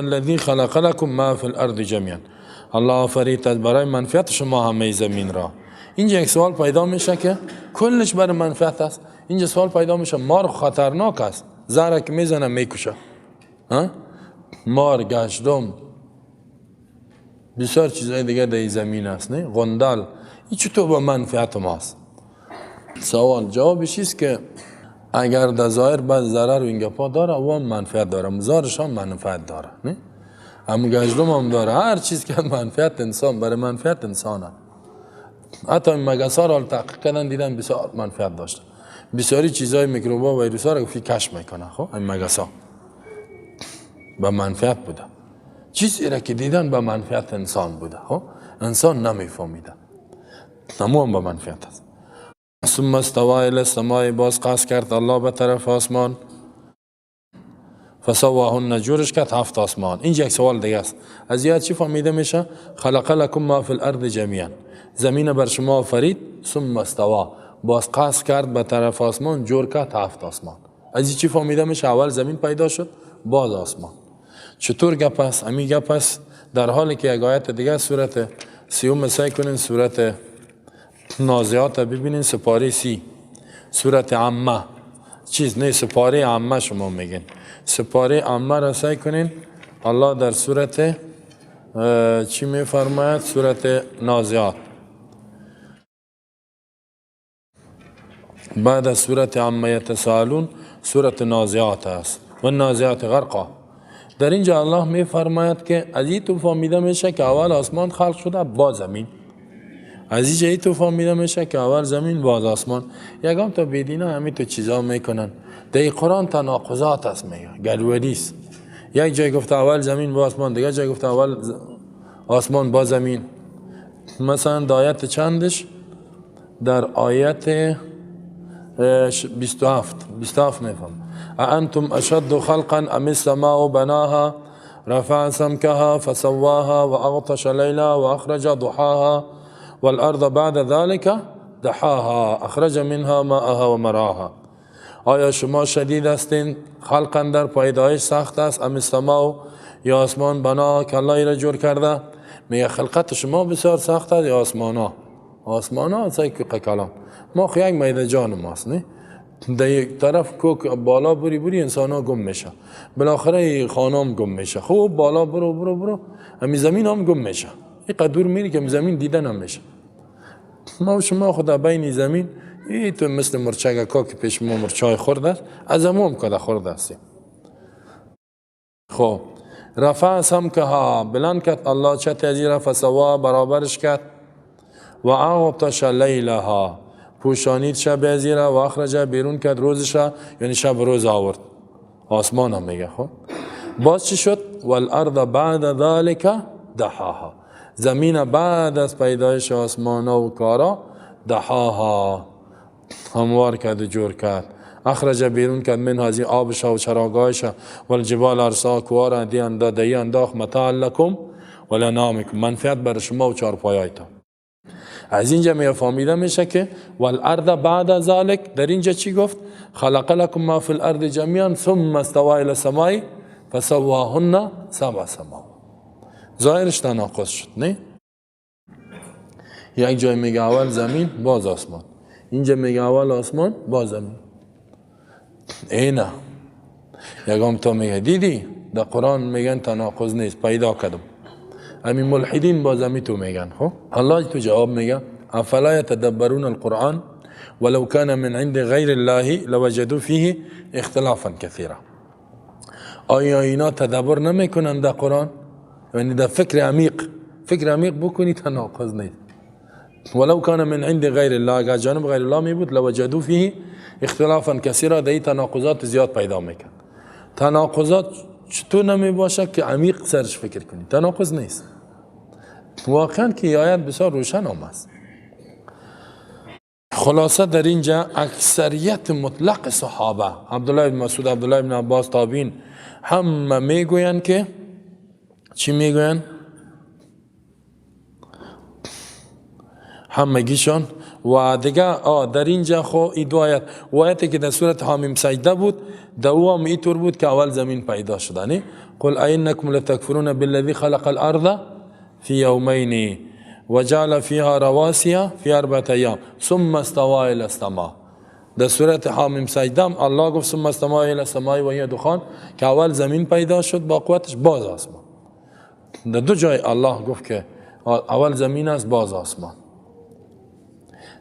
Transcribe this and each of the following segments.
الذی خلق لكم ما فی الارض جميعا، الله آفرید برای منفعت شما همه زمین را. اینجا یک سوال پیدا میشه که کلش برای منفعت است. اینجا سوال پیدا میشه مار خطرناک است، زهره که میزنه میکشه. مار، گشتم، بسیار چیزهای دیگه در زمین است، نه؟ غندل، این چطور به منفعت ماست؟ سوال جوابش است که اگر در ظاهر بعض ضرر و این گپا داره و هم منفعت داره، مزارش هم منفعت داره، نه؟ اما گشتم هم داره. هر چیز که منفعت انسان برای منفعت انسانه. حتی این مگسا را تحقیق کردن دیدن بسیار منفعت داشته. بسیاری چیزهای میکروبا و ویروسا را فی کشف میکنه. خب این مگسا به منفعت بوده. چیزی را که دیدن به منفعت انسان بوده. خب انسان نمیفهمیده. همو هم به منفعت است. ثم استوى الی السماء، باز قصد کرد الله به طرف آسمان، فسواهن، جورش کرد 7 آسمان. اینجا یک سوال دیگه است. از یاد چی فهمیده میشه؟ خلق لكم ما فی الارض جميعا، زمین بر شما آفرید، ثم استوى، باز قصد کرد به طرف آسمان، جور کرد 7 آسمان. از این چی فهمیده میشه؟ اول زمین پیدا شد، باز آسمان. چطور گپ است؟ امی گپ است در حالی که یک آیت دیگه سورت 30 سعی کنین سورت نازعات ببینین، سپاره 30 سورت عامه، چیز نه سپاره عامه شما میگین، سپاره عامه را سعی کنین. الله در سورت چی میفرماید؟ سورت نازعات، بعد از سورت عامه یتساءلون سورت نازعات است و نازعات غرقا. در اینجا الله میفرماید که از این تو فهمیده میشه که اول آسمان خلق شده با زمین. از اینجا ای تو فهمیده میشه که اول زمین باز آسمان. یکم تا بیدینه همین تو چیزا میکنن. در قرآن تناقضات است، میگه گلوری است. یک جای گفته اول زمین با آسمان، دیگه جای گفته اول آسمان با زمین. مثلا در آیت چندش؟ در آیت 27 میفهم انتم اشد خلقا ام السماء بناها رفع سمكها فسواها واغطش ليلها واخرج ضحاها والارض بعد ذلك دحاها اخرج منها ماءها ومرعاها. آیا شما شدید هستین؟ خلقا در پیدایش سخت است، ام السماء، یا آسمان، بنا که الله را جور کرده. میگه خلقت شما بسیار سخت است یا آسمانا؟ آسمانا سعی که کلام ما خو یک میده جان ماست، نه؟ در یک طرف کوک بالا بری انسان ها گم میشه، بالاخره خانم گم میشه. خوب بالا برو همی زمین هم گم میشه. این قدور میری که زمین دیدن هم میشه. ما و شما خدا بین زمین ای تو مثل مرچگه که پیش ما مرچای خورده است، از همون کده خورده است. خب رفع سمکها، بلند کرد الله چت ازی را، فسوا، برابرش کرد، و اغطش لیلها، پوشانید شب ازی را، و اخرج، بیرون کرد روزش را، یعنی شب روز آورد. آسمان هم میگه. خب باز چی شد؟ والارض بعد ذلك دحاها، زمین بعد از پیدایش آسمان و کارا، دحاها، هموار کرد و جور کرد. اخرج، بیرون کرد، من هذه آبش و چراگاهش، والجبال ارسا، کوار انداخت، متاع لکم ولنامکم، منفعت بر شما و چارپایایتان. از اینجا می فهمیده میشه که والارض بعد ذلك، در اینجا چی گفت؟ خلق لكم ما فی الارض جميعا ثم استوى الى السماء فسواهن 7 سماوات. ظاهرش تناقض شد، نه؟ یک جای میگه اول زمین باز آسمان، اینجا میگه اول آسمان باز زمین. اینه یکم تو میگه دیدی در قرآن میگن تناقض نیست، پیدا کردم. همین ملحدین باز همی تو میگن. خب الله تو جواب میگه افلا یتدبرون القرآن ولو كان من عند غیر الله لوجدوا فيه اختلافا كثيرا. آیا اینا تدبر نمیکنن در قرآن؟ یعنی در فکر عمیق بکنی تناقض نیست. ولو كان من عند غیر الله، اگر جانب غیر الله می بود، لوجدوا فيه اختلافا كثيرا، در تناقضات زیاد پیدا میکن. تناقضات چطور نمی باشه که عمیق سرش فکر کنی؟ تناقض نیست. واقعا که آیت بسیار روشن هم است. خلاصه در اینجا اکثریت مطلق صحابه، عبدالله بن مسعود، عبدالله بن عباس، تابعین، همه میگوین که چی میگوین؟ همگیشان. و دیگه در اینجا خو این دو آیت، و آیتی که در سورت حامیم سجده بود، در او هم اینطور بود که اول زمین پیدا شده، نه؟ قل اینکم لتکفرون بالذی خلق الارض فی یومین وجعل فيها رواسي في 4 أيام ثم استوى الى السماء. در سورت حامیم سجدم الله گفت ثم استوى الى السماء و هي دخان که اول زمین پیدا شد با قوتش باز آسمان. در دو جای الله گفت که اول زمین است باز آسمان.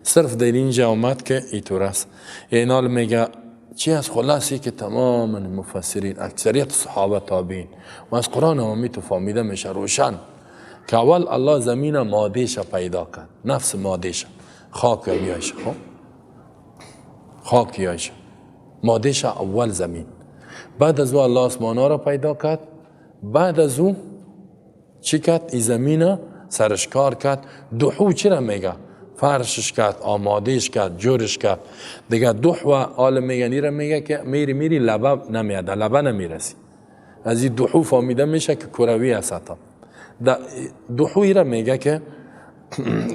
صرف در اینجا اومد که اینطور است. اینال میگه چی از خلاصی که تمام مفسرین اکثریت صحابه تابعین و از قرآن هم تو فهمیده میشه روشن که اول الله زمین مادهش پیدا کرد، نفس مادهش خاک یایش، خب خاک یایش مادهش اول زمین. بعد از او الله آسمان ها را پیدا کرد. بعد از او چی کرد؟ این زمین سرش کار کرد. دحو چی را میگه؟ فرشش کرد، آمادهش کرد، جورش کرد. دیگه دحو عالم میگنی را میگه که میری لبه نمیاد، لبه نمیرسی. از این دحو فهمیده میشه که کروی است. دحوی را میگه که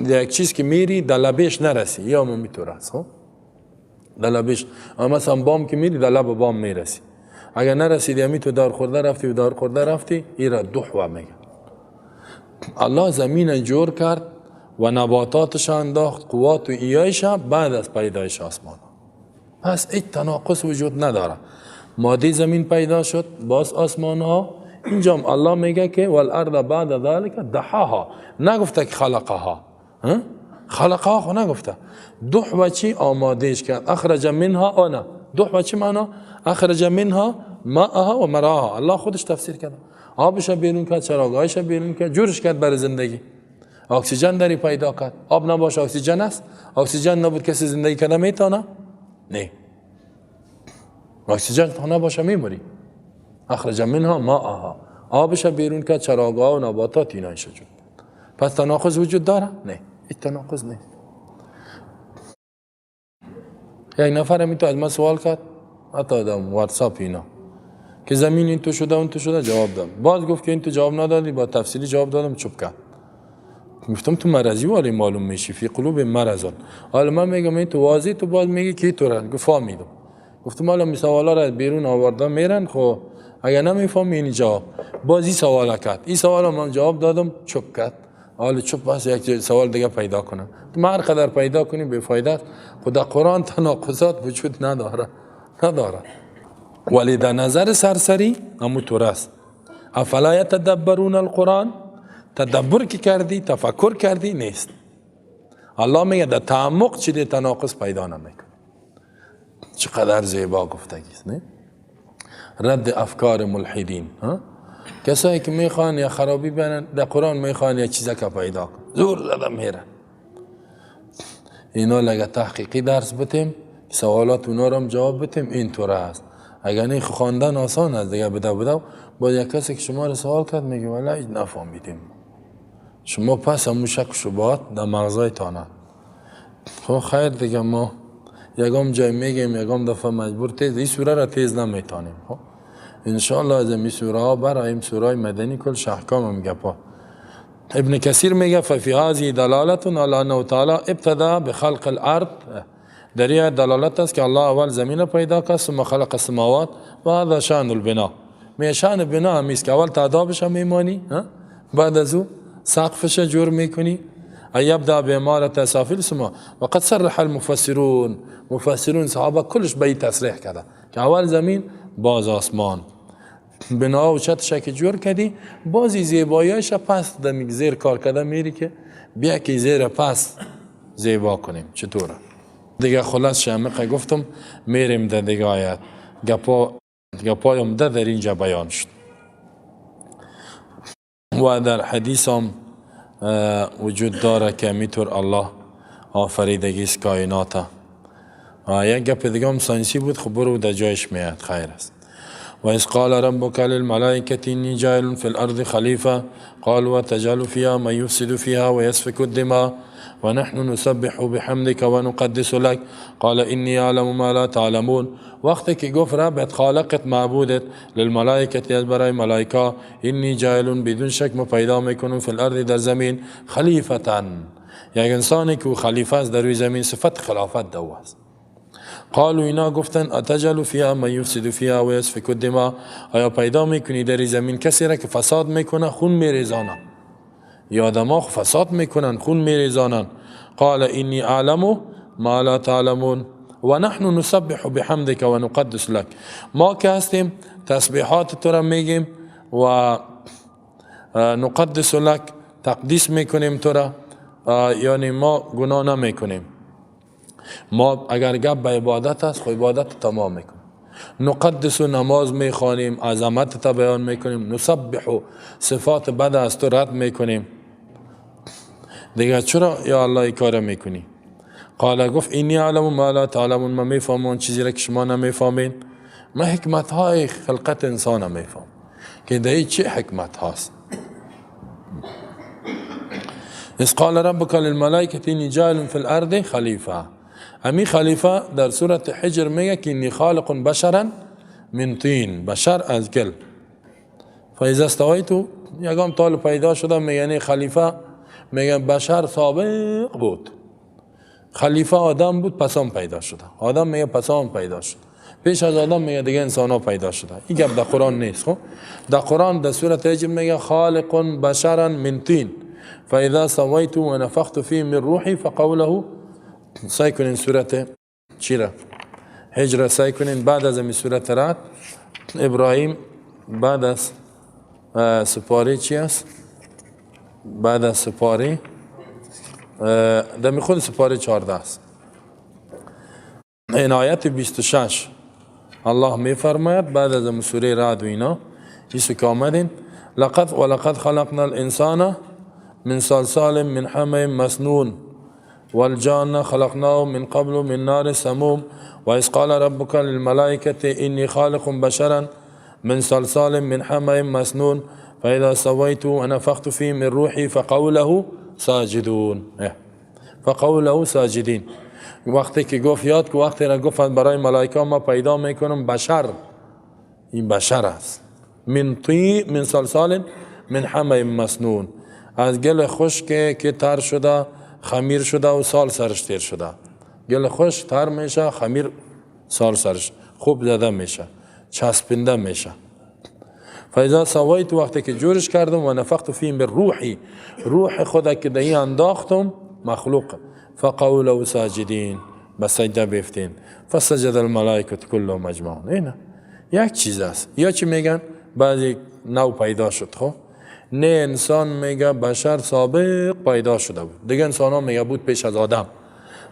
یک چیز که میری در لبش نرسی، یا میتور است. در لبش مثلا بام که میری در لب بام میرسی، اگر نرسیدی همی تو دار خورده رفتی و دار خورده رفتی، این را دحو میگه. الله زمین جور کرد و نباتاتش انداخت، قوات و ایایش بعد از پیدایش آسمان. پس این تناقض وجود نداره. ماده زمین پیدا شد، باز آسمان ها. اینجا الله میگه که والارض بعد ذلك دحاها، نگفته که خلقها. خلقها خو نگفته. دحو چی؟ آمادهش کرد. اخرج منها آنا. دحو چی معنا؟ اخرج منها ماءها و مراها. الله خودش تفسیر کرد. آبش بیرون کرد، چراغایش بیرون کرد، جورش کرد برای زندگی. اکسیژن داری پیدا کرد. آب نباشه اکسیژن است. اکسیژن نبود کسی زندگی کنه میتونه؟ نه. اکسیژن تو نباشه میموری. اخرج منها ماءها، آبش بیرون کرد، چراغا و نباتات اینایش وجود. پس تناقض وجود داره؟ نه، این تناقض نیست. یک نفر همی تو از من سوال کرد، حتی در واتساپ اینا، که زمین این تو شده اون تو شده، جواب دادم. باز گفت که این تو جواب ندادی، با تفصیلی جواب دادم، چوب کرد. گفتم تو مرضی والی معلوم میشی، فی قلوب مرضان. حالا من میگم این تو واضح، تو باز میگی کی تو را؟ گفت فهمیدم. گفتم حالا می سوالا را بیرون آوردم میرن، خب اگر نمیفهمی این جواب، باز این سوالا کرد. این سوالا من جواب دادم، چوب کرد. حالا چوب بس یک سوال دیگه پیدا کنم. تو هر قدر پیدا کنی به فایده است. خدا قرآن تناقضات وجود نداره. ولی در نظر سرسری همونطور است. افلا یتدبرون القرآن، تدبر کی کردی، تفکر کردی نیست. الله میگه در تعمق چیزی تناقض پیدا نمیکنه. چقدر زیبا گفتگی است، نه؟ رد افکار ملحدین. کسایی که میخوان یا خرابی بینن در قرآن، میخوان یا چیزا که پیدا کن، زور زدن میرن. اینا لگه تحقیقی درس بتیم، سوالات اونا رو هم جواب بتیم، این طور است. اگر این خواندن آسان است دیگه، بده با یک کسی که شما رو سوال کرد میگه والله نفهمیدیم. شما پس همون شک و شبهات در مغزای تانه. خب خیر دیگه، ما یکم جای میگیم، یکم دفعه مجبور تیز این سوره را تیز نمیتانیم. خب انشاءالله از این سوره ها برایم سوره مدنی کل احکام هم گپا. ابن کثیر میگه ففی هذه دلالت علی انه تعالی ابتدا بخلق الارض، در این دلالت است که الله اول زمین پیدا کرد، ثم خلق السماوات و هذا شأن البنا. شأن بنا هم است که اول تعدابش هم میمانی، بعد از او سقفش جور میکنی. یبدا بعمارة اسافل السماء وقد صرح المفسرون، مفسرون صحابه کلش به این تصریح کرده که اول زمین باز آسمان، بنا و چتش که جور کردی، بازی زیباییش پس دمیگ زیر کار کرده میری که بیا که زیر پس زیبا کنیم. چطوره دیگه؟ خلاص شامقه گفتم میریم در دیگه آیت. گپایم در اینجا بیان شد و در حدیث هم وجود داره که میتور الله آفریدگی کائنات. یک گپ دیگه هم ساینسی بود، خب برو در جایش میاد، خیر است. و اذ قال ربک للملائکة انی جاعل فی الارض خلیفه قالوا تجعل فیها من یفسد فیها و یسفک الدماء و نحن نسبح بحمدک و نقدس لک قال انی اعلم ما لا تعلمون. وقتی که گفت ربت خالقت معبودت للملائکة، از برای ملائکه، انی جاعل بدون شک ما پیدا میکنم فی الارض در زمین خلیفتن، یک انسانی که خلیفه است در روی زمین، صفت خلافت دو است. قالوا اینا گفتن اتجعل فیها من یفسد فیها و یسفک الدماء، آیا پیدا میکنی در زمین کسی را که فساد میکنه خون میریزانه؟ یا آدما فساد میکنن خون میریزانن. قال اینی اعلم ما لا تعلمون و نحن نسبح بحمدك و نقدس لك، ما که هستیم تسبیحات تو را میگیم و نقدس لك، تقدیس میکنیم تو را، یعنی ما گناه نمیکنیم. ما اگر گپ به عبادت است خو عبادت تمام میکنیم. نقدس نماز میخوانیم، عظمت تا بیان میکنیم. نسبح صفات بد است تو رد میکنیم. دیگه چرا یا الله ای کار میکنی؟ قال گفت اینی اعلم ما لا تعلمون، من میفهمم چیزی را که شما نمیفهمین. من حکمت های خلقت انسان میفهم که دیگه چه حکمت هاست. اس قال ربك للملائکه انی جاعل فی الارض خلیفه، امی خلیفه در سورت حجر میگه که انی خالق بشرا من طین، بشر از گل. فاذا استویت، یگام طالب پیدا شده میگه خلیفه، میگه بشر سابق بود، خلیفه آدم بود پسام پیدا شده. آدم میگه پسام پیدا شد، پیش از آدم میگه دیگه انسان ها پیدا شده. این گپ در قرآن نیست. خب در قرآن در سورت حجر میگه خالق بشرا من طین فاذا سویت و نفخت فيه من روحی فقوله. سعی کنین سورت چی را؟ حجر سعی کنین. بعد از این سورت رعد ابراهیم بعد از سپاری چی است؟ بعد از سپاری در خود سپاری 14 است. این آیت 26 الله می فرماید بعد از سوره رعد و اینا ایسو که آمدین ولقد خلقنا الانسان من صلصال من حمأ مسنون والجان خلقناه من قبل من نار سموم و اذ قال ربك للملائکة انی خالق بشرا من صلصال من حمأ مسنون فاذا سویت و نفخت فيه من روحی فقوله ساجدون. فقوله ساجدین. وقتی که گفت یاد که وقتی را گفت برای ملائکه ما پیدا میکنم بشر، این بشر است. من صلصال من حمأ مسنون، از گل خشک که تر شده خمیر شده و سال سرش تیر شده. گل خشک تر میشه، خمیر سال سرش خوب زده میشه، چسبنده میشه. فاذا سویت، وقتی که جورش کردم و نفخت فيه من روحی، روح خدا که دهی انداختم مخلوق، فقولوا ساجدین، بسجده بیفتین. فسجد الملائکه كلهم اجمعون. اینه یک چیز است. یا چی میگن بعضی نو پیدا شد. خب نه انسان میگه بشر سابق پیدا شده بود، دیگه انسان ها میگه بود پیش از آدم.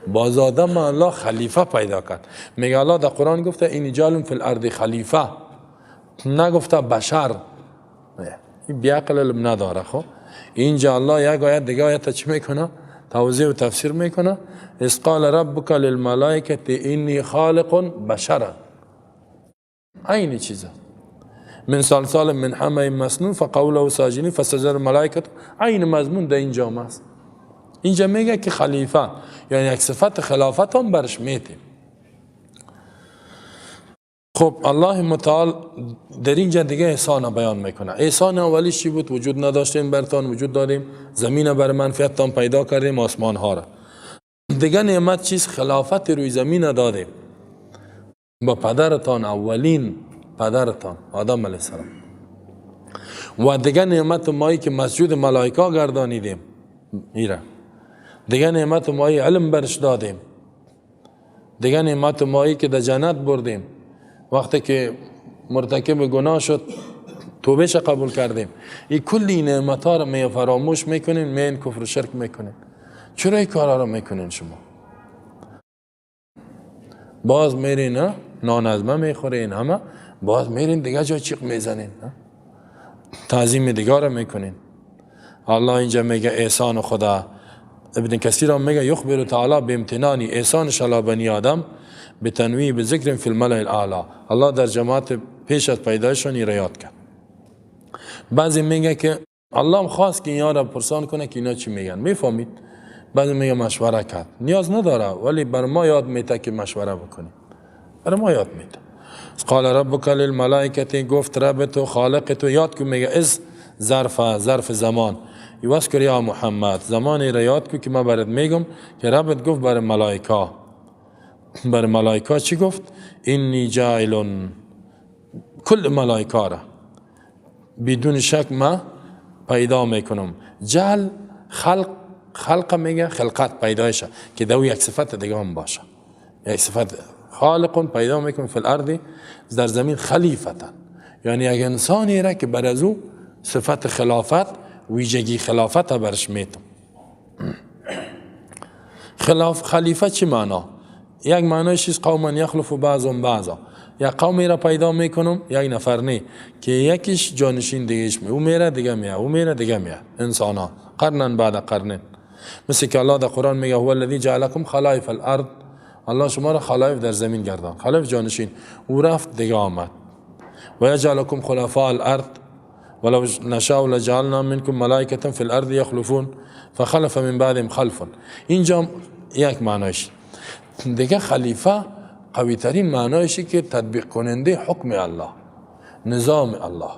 باز آدم الله خلیفه پیدا کرد. میگه الله در قرآن گفته اینی جاعل فی الارض خلیفه، نگفته بشر. این بیعقل نداره. خب اینجا الله یک آیت دیگه آیت چی میکنه؟ توضیح و تفسیر میکنه. اذ قال ربک للملائکة اینی خالق بشرا، این چیزه. من صلصال من حمأ مسنون فقوله ساجدین فسجد الملائکة، این مضمون در اینجا است. اینجا میگه که خلیفه یعنی یک صفت خلافت هم برش میتیم. خب الله متعال در اینجا دیگه احسان بیان میکنه. احسان اولیش چی بود؟ وجود نداشتیم برتان وجود داریم، زمین بر منفعتان پیدا کردیم، آسمان ها را. دیگه نعمت چیز؟ خلافت روی زمین دادیم با پدرتان، اولین پدرتان آدم علیه السلام. و دیگه نعمت مایی که مسجود ملائکه گردانیدیم ایره. دیگه نعمت مایی علم برش دادیم. دیگه نعمت مایی که در جنت بردیم، وقتی که مرتکب گناه شد توبهش قبول کردیم. این کلی نعمت ها رو می فراموش میکنین، می کفر و شرک میکنین. چرا این کارا رو میکنین شما؟ باز میرین نانظمه میخورین، همه باز میرین دیگه جای چیق میزنین، تعظیم دیگه رو میکنین. الله اینجا میگه احسان خدا. ابن کثیر هم میگه یخبر تعالی بامتنانی احسانش علی بنی آدم بتنویع بذکر فی الملأ الاعلی. الله در جماعت پیش از پیدایشون این را یاد کرد. بعضی میگه که الله هم خواست که اینا را پرسان کنه که اینا چی میگن، میفهمید؟ بعضی میگه مشوره کرد. نیاز نداره، ولی بر ما یاد میده که مشوره بکنیم. بر ما یاد میده. قال ربک للملائکه، گفت رب تو خالق تو یاد کو. میگه از ظرف زمان. یواسکر یا محمد، زمانی را یاد کو که ما برات میگم که ربت گفت بر ملائکه بر ملائکه چی گفت؟ اینی جاعل، کل ملائکه را بدون شک ما پیدا میکنم. جعل خلق میگه خلقت پیدایشه که دو یک صفت دیگه هم باشه. یک صفت خالق پیدا میکنم فی الارض، در زمین خلیفتا، یعنی یک انسانی را که بر از او صفت خلافت ویژگی خلافت برش میتم. خلیفه چی معنا؟ یک معنایش چیز قوما یخلف بعضهم بعضا، یک قومی را پیدا میکنم، یک نفر نه که یکیش جانشین دیگهش او میره دیگه میاد، او میره دیگه میاد. انسان ها قرنن بعد قرنن، مثل که الله در قرآن میگه هو الذی جعلکم خلائف الارض، الله شما را خلائف در زمین گردان، خلائف جانشین. او رفت دیگه آمد. و یجعلکم خلفاء الارض ولو نشاء لجعلنا منکم ملائکة فی الارض یخلفون فخلف من بعدهم خلف. اینجا یک معنایش. دیگه خلیفه قوی ترین معنایشی که تطبیق کننده حکم الله، نظام الله.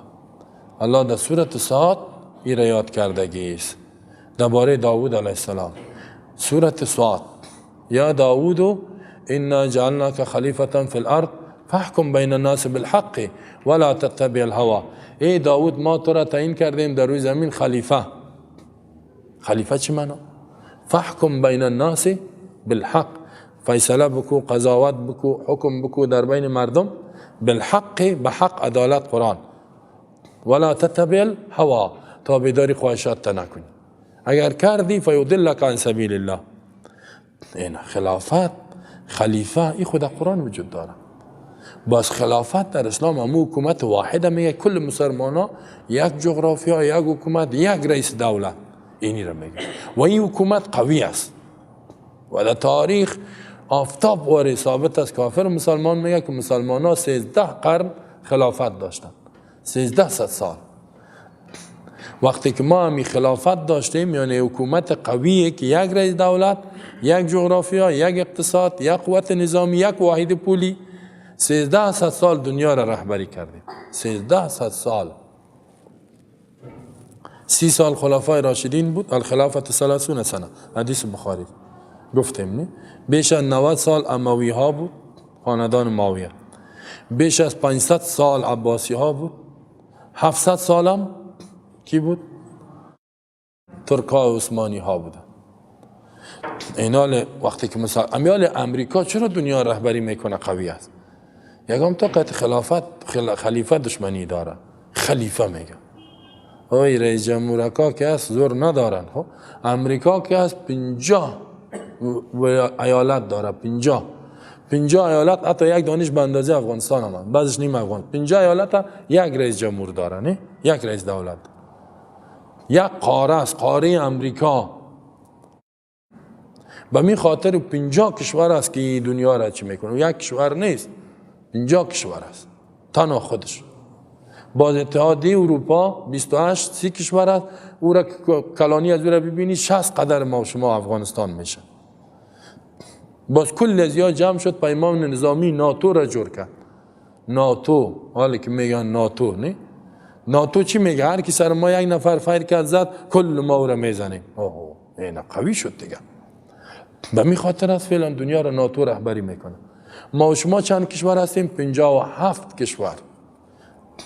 الله در سورت صاد این را یاد کردگی است درباره داوود علیه السلام. سورت صاد: یا داوود انا جعلناک خلیفة فی الارض فاحکم بین الناس بالحق ولا تتبع الهوى. ای داوود ما تو را تعیین کردیم در روی زمین خلیفه. خلیفه چی معنی؟ فاحکم بین الناس بالحق، فیصله بکو، قضاوت بکو، حکم بکو در بین مردم بالحق، بحق عدالت قرآن. ولا تتبع الهوى، تابعداری خواهشات نکنی، اگر کردی فیضلک عن سبیل الله. این خلافت، خلیفه، این خود قرآن وجود داره. باز خلافت در اسلام همون حکومت واحده میگه، کل مسلمان ها یک جغرافیا، یک حکومت، یک رئیس دولت، اینی را میگه. و این حکومت قوی است و در تاریخ آفتاب واره ثابت است. کافر مسلمان میگه که مسلمان ها 13 قرن خلافت داشتن، 1300 سال. وقتی که ما همی خلافت داشتیم، یعنی حکومت قویه که یک رئیس دولت، یک جغرافیا، یک اقتصاد، یک قوت نظامی، یک واحد پولی، 1300 سال دنیا را رهبری کردیم. 1300 سال. 30 سال خلفای راشدین بود، الخلافت 30 سنه، حدیث بخاری گفتیم نه. بیش از 90 سال اموی ها بود، خاندان معاویه. بیش از 500 سال عباسی ها بود. 700 سال هم کی بود؟ ترکا و عثمانی ها بودن. اینال وقتی که مثلا امیال امریکا چرا دنیا رهبری میکنه قوی است؟ یکم تا قط خلیفه دشمنی داره. خلیفه میگه اوی رئیس جمهورکا که هست زور ندارن. خب امریکا که هست 50 ایالت داره، 50 ایالت، حتی یک دانش به اندازه افغانستان هم، بعضش نیم افغان. 50 ایالت یک رئیس جمهور داره، نه یک رئیس دولت. یک قاره است، قاره امریکا. به می خاطر 50 کشور است که دنیا را چی میکنه. یک کشور نیست، 50 کشور است تنها خودش. باز اتحادیه اروپا 28 30 کشور است، او را کلانی از او را ببینی 60 قدر ما و شما افغانستان میشه. باز کل ازیا جمع شد، پیمان نظامی ناتو را جور کرد. ناتو، حالی که میگن ناتو، نه ناتو چی میگه؟ هر کی سر ما یک نفر فایر کرد زد، کل ما را میزنیم. اوه این قوی شد دیگه. به می خاطر است فعلا دنیا را ناتو رهبری میکنه. ما و شما چند کشور هستیم؟ 57 کشور.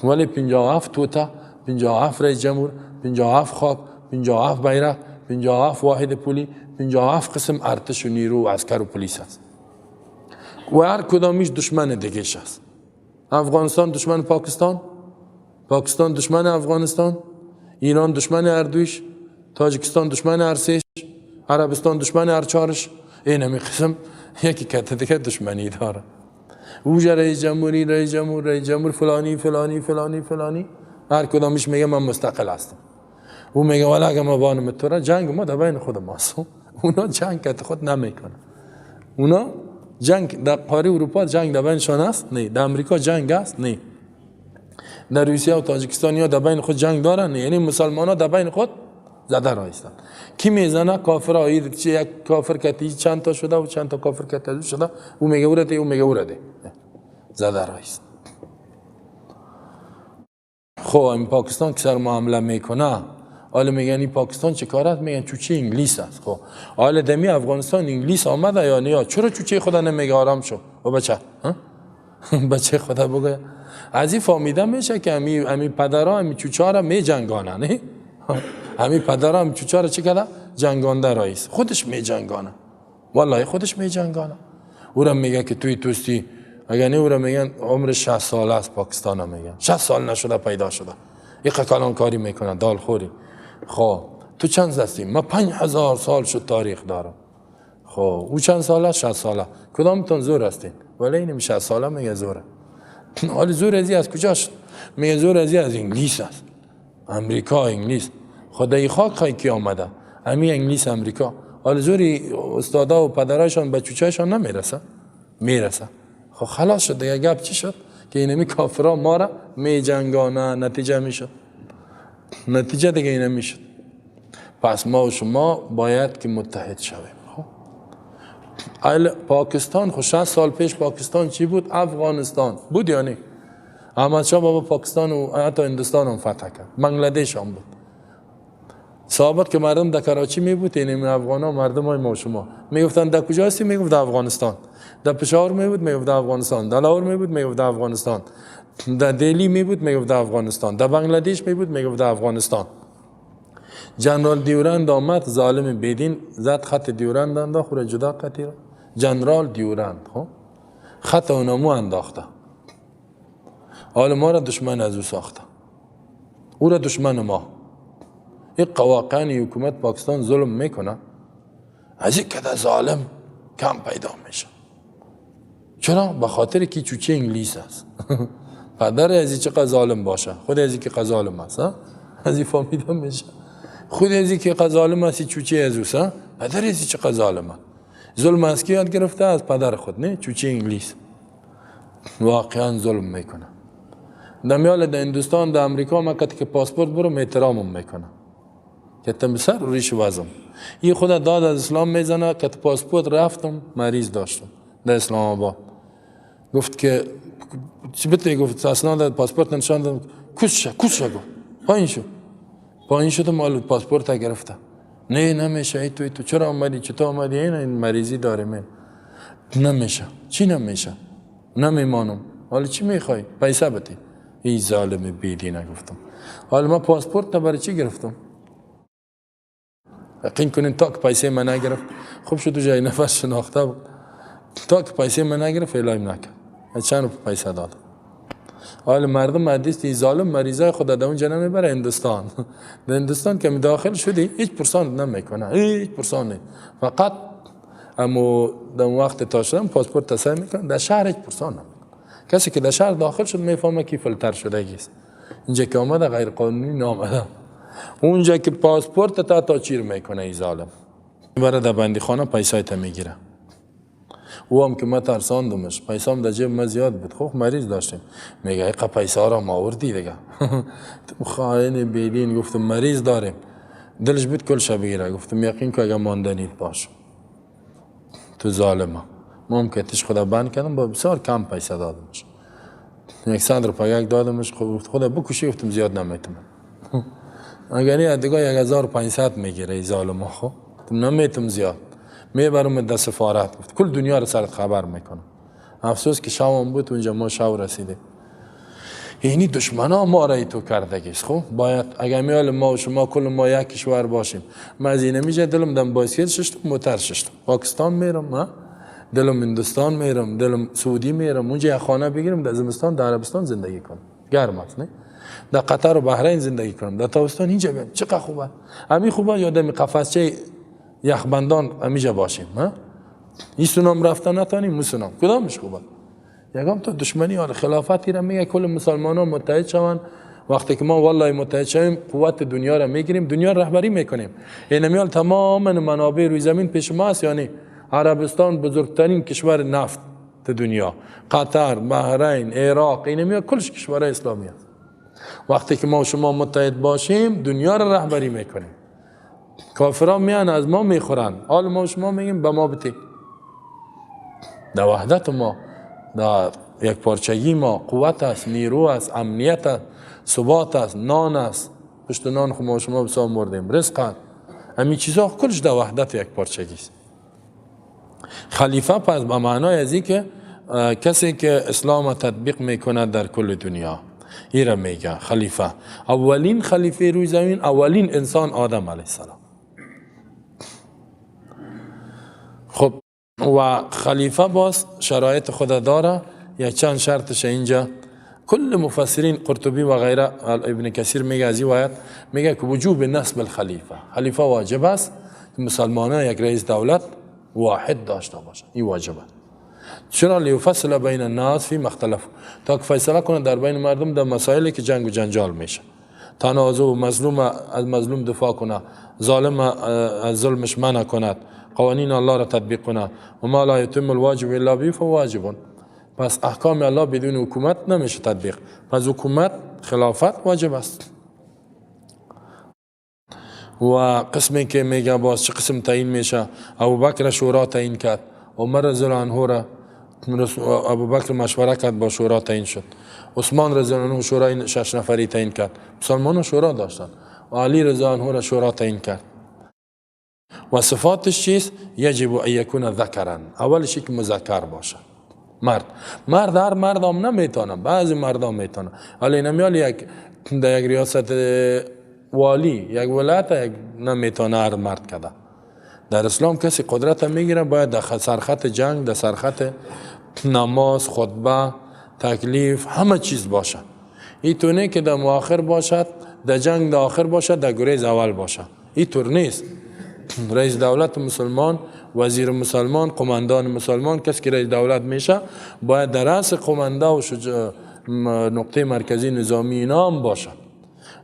ولی 57 توتا، 57 رئیس جمهور، 57 خاک، 57 بیرق، 57 واحد پولی، 57 قسم ارتش و نیرو و عسکر و پلیس است. و هر کدامیش دشمن دیگهش است. افغانستان دشمن پاکستان، پاکستان دشمن افغانستان، ایران دشمن اردویش، تاجیکستان دشمن ارسیش، عربستان دشمن ارچارش. این همی قسم یکی کت دیگه دشمنی داره. اوجا رئیس جمهوری، رئیس جمهور فلانی فلانی فلانی فلانی، هر کدامش میگه من مستقل هستم. او میگه ولی اگه ما بانم تو را، جنگ ما در بین خود ماست. اونا جنگ کت خود نمیکنه. اونا جنگ در قاره اروپا جنگ در بینشان است؟ نه. در امریکا جنگ است؟ نه. در روسیه و تاجیکستان ها در بین خود جنگ دارن؟ نه. یعنی مسلمان ها در بین خود زده رایستن. کی میزنه؟ کافر ها. یک کافر کتی چند تا شده و چند تا کافر کتی شده، او میگه ورده، او میگه ورده، زده رایست. خب این پاکستان که سر معامله میکنه حالا میگن این پاکستان چه کار است؟ میگن چوچه انگلیس است. خب حالا دمی افغانستان انگلیس آمده یا نه؟ چرا چوچه خدا نمیگه آرام شو و بچه بچه خدا بگه از این فهمیده میشه که امی پدرها امی چوچه را می جنگانه نه؟ امی پدرها امی چوچه را چه کرده؟ جنگانده رئیس خودش می جنگانه، والله خودش می جنگانه. او را میگه که توی توستی اگر نه او را میگن عمر 60 ساله است پاکستان ها میگن 60 سال نشده پیدا شده یک کلان کاری میکنه دال خوری. خب تو چند هستی؟ من 5000 سال شد تاریخ دارم. خب او چند ساله؟ 60 ساله. کدامتون زور هستین؟ ولی اینم 60 ساله میگه زوره. حالا زور ازی از کجا شد؟ میگه زور ازی از انگلیس است، امریکا انگلیس. خدای خاک خواهی کی آمده امی انگلیس امریکا. حالا زوری استادا و پدرایشان به چوچهشان نمیرسه؟ میرسه. خب خلاص شد دیگه. گپ چی شد؟ که اینمی کافرها ما را می جنگانه. نتیجه میشد، نتیجه دیگه اینه میشد. پس ما و شما باید که متحد شویم. پاکستان خب 60 سال پیش پاکستان چی بود؟ افغانستان بود یا نه؟ احمدشاه بابا پاکستان و حتی هندوستان هم فتح کرد، بنگلادش هم بود. سابق که مردم در کراچی می بود این افغان ها مردم های ما شما میگفتن در کجا هستی؟ میگفت افغانستان. در پشاور می بود میگفت افغانستان، در لاهور می بود میگفت افغانستان، در دهلی می بود میگفت افغانستان، در بنگلادش می بود میگفت افغانستان. جنرال دیورند آمد ظالم بیدین زد خط دیورند انداخت و جدا کتی را جنرال دیورند خب خط اونمو انداخته. حالا ما را دشمن از او ساخته، او را دشمن ما. این قواقعی حکومت پاکستان ظلم میکنه از این کده ظالم کم پیدا میشه. چرا؟ به خاطر که چوچه انگلیس است. پدر از این چقدر ظالم باشه خود از این که ظالم است از این فهمیده میشه. خود از این که ظالم است چوچه از اوست پدر از این چقدر ظالم است. ظلم از کی یاد گرفته؟ از پدر خود نه چوچه انگلیس. واقعا ظلم میکنه. دمیال در هندوستان در امریکا ما که پاسپورت برم احترامم میکنه که تم سر ریش وزم. این خود داد از اسلام میزنه که پاسپورت رفتم مریض داشتم در اسلام آباد. گفت که چی بهت گفت اسناد پاسپورت نشان دادم کش گفت پایین شدم مال پاسپورت گرفتم. نه نمیشه ای تو چرا اومدی چطور اومدی؟ این مریضی داره من نمیشه. چی نمیشه؟ نمیمانم. حالا چی میخوای؟ پیسه بده. ای ظالم بیدینه. گفتم حالا ما پاسپورت برای چی گرفتم؟ یقین کنین تا که پیسه من نگرفت خوب شد تو جای نفر شناخته بود. تا که پیسه من نگرفت اعلایم نکرد. چند رو پیسه دادم. حالا مردم مدیست این ظالم مریضای خدا در اونجا نمیبره هندوستان. در هندوستان که داخل شدی هیچ پرسان نمیکنه، هیچ پرسان نه. فقط اما در وقت تا شدم پاسپورت تصحیح میکنه. در شهر هیچ پرسان نمیکنه. کسی که در شهر داخل شد میفهمه کی فلتر شده گیست. اینجا که آمده غیر قانونی نامده. اونجا که پاسپورت تا چیر میکنه این ظالم. برای در بندی خانه پیسای تا میگیره. او هم که ما ترساندمش پیسه هم در جیب ما زیاد بود. خب مریض داشتیم. میگه ایقا پیسه ها را ما آوردی دیگه. خائن بیدین. گفتم مریض داریم. دلش بود کلش بگیره. گفتم یقین که اگه ماندنید باش تو ظالمه. ما هم که تیش خدا بند کردم با بسیار کم پیسه دادمش. 100 روپیه دادمش. خدا بکشی. گفتم زیاد نمیتونم. اگر نه دیگه 1500 میگیره ای ظالم. خب نمیتونم زیاد. میبرم در سفارت. گفت کل دنیا رو سرت خبر میکنم. افسوس که شام بود اونجا ما شو رسیده. اینی دشمنا ما را تو کردگیست. خب باید اگر میال ما و شما کل ما یک کشور باشیم. من از اینه میشه دلم دم بایسکل ششتم موتر ششتم پاکستان میرم دلم هندوستان میرم دلم سعودی میرم اونجا یک خانه بگیرم در زمستان در عربستان زندگی کنم گرم است نه در قطر و بحرین زندگی کنم در تابستان اینجا بیام چقدر خوبه. همین خوبه یادم قفسچه یخبندان همیشه باشیم. این سونام رفتن نتانیم موسونام کدامش خوبه؟ یکم تو دشمنی و خلافتی را میگه کل مسلمانان متحد شوند. وقتی که ما والله متحد شویم قوت دنیا را میگیریم دنیا رهبری میکنیم. اینمیال تمام منابع روی زمین پیش ما است. یعنی عربستان بزرگترین کشور نفت دنیا، قطر، بحرین، عراق، اینمیال کلش کشور اسلامی است. وقتی که ما و شما متحد باشیم دنیا را رهبری میکنیم. کافران میان از ما میخورن حال ما و شما میگیم به ما بده. در وحدت ما در یک پارچگی ما قوت است، نیرو است، امنیت است، ثبات است، نان است، پشت نان خو ما شما بسا مردیم، رزق همین چیزها کلش در وحدت یک پارچگی است. خلیفه پس به معنای ازی که کسی که اسلام تطبیق میکنه در کل دنیا، این را میگه خلیفه. اولین خلیفه روی زمین، اولین انسان آدم علیه السلام. خب و خلیفه باز شرایط خود داره، یا چند شرطش اینجا کل مفسرین قرطبی و غیره، ابن کثیر میگه از این آیت میگه که وجوب نصب الخلیفه، خلیفه واجب است که مسلمانان یک رئیس دولت واحد داشته باشند، این واجبه. چرا؟ لیفصل بین الناس فی مختلف، تا که فیصله کنه در بین مردم در مسائلی که جنگ و جنجال میشه، تنازع و مظلوم از مظلوم دفاع کنه، ظالم از ظلمش منع کند، قوانین الله را تطبیق کنه. و ما لا یتم الواجب الا به فواجب. پس احکام الله بدون حکومت نمیشه تطبیق، پس حکومت خلافت واجب است. و قسمی که میگه باز چه قسم تعیین میشه، ابوبکر شورا تعیین کرد، عمر رضی الله عنه را ابوبکر مشوره کرد با شورا تعیین شد، عثمان رضی الله عنه شورای 6 نفری تعیین کرد، مسلمانان شورا داشتن، و علی رضی الله عنه را شورا تعیین کرد. و صفاتش چیست؟ یجب ان یکون ذکرا، اولش که مذکر باشه، مرد هر مردم نمیتونه، بعضی مردم میتونه، ولی نمیال یک در یک ریاست والی یک ولایت نمیتونه هر مرد کده. در اسلام کسی قدرت میگیره باید در سرخط جنگ، در سرخط نماز، خطبه، تکلیف، همه چیز باشه. این طور نیست که در مؤخر باشد، در جنگ در آخر باشد، در گریز اول باشد. این طور نیست. رئیس دولت مسلمان، وزیر مسلمان، قماندان مسلمان، کسی که رئیس دولت میشه باید در رأس قمانده و نقطه مرکزی نظامی اینا هم باشه.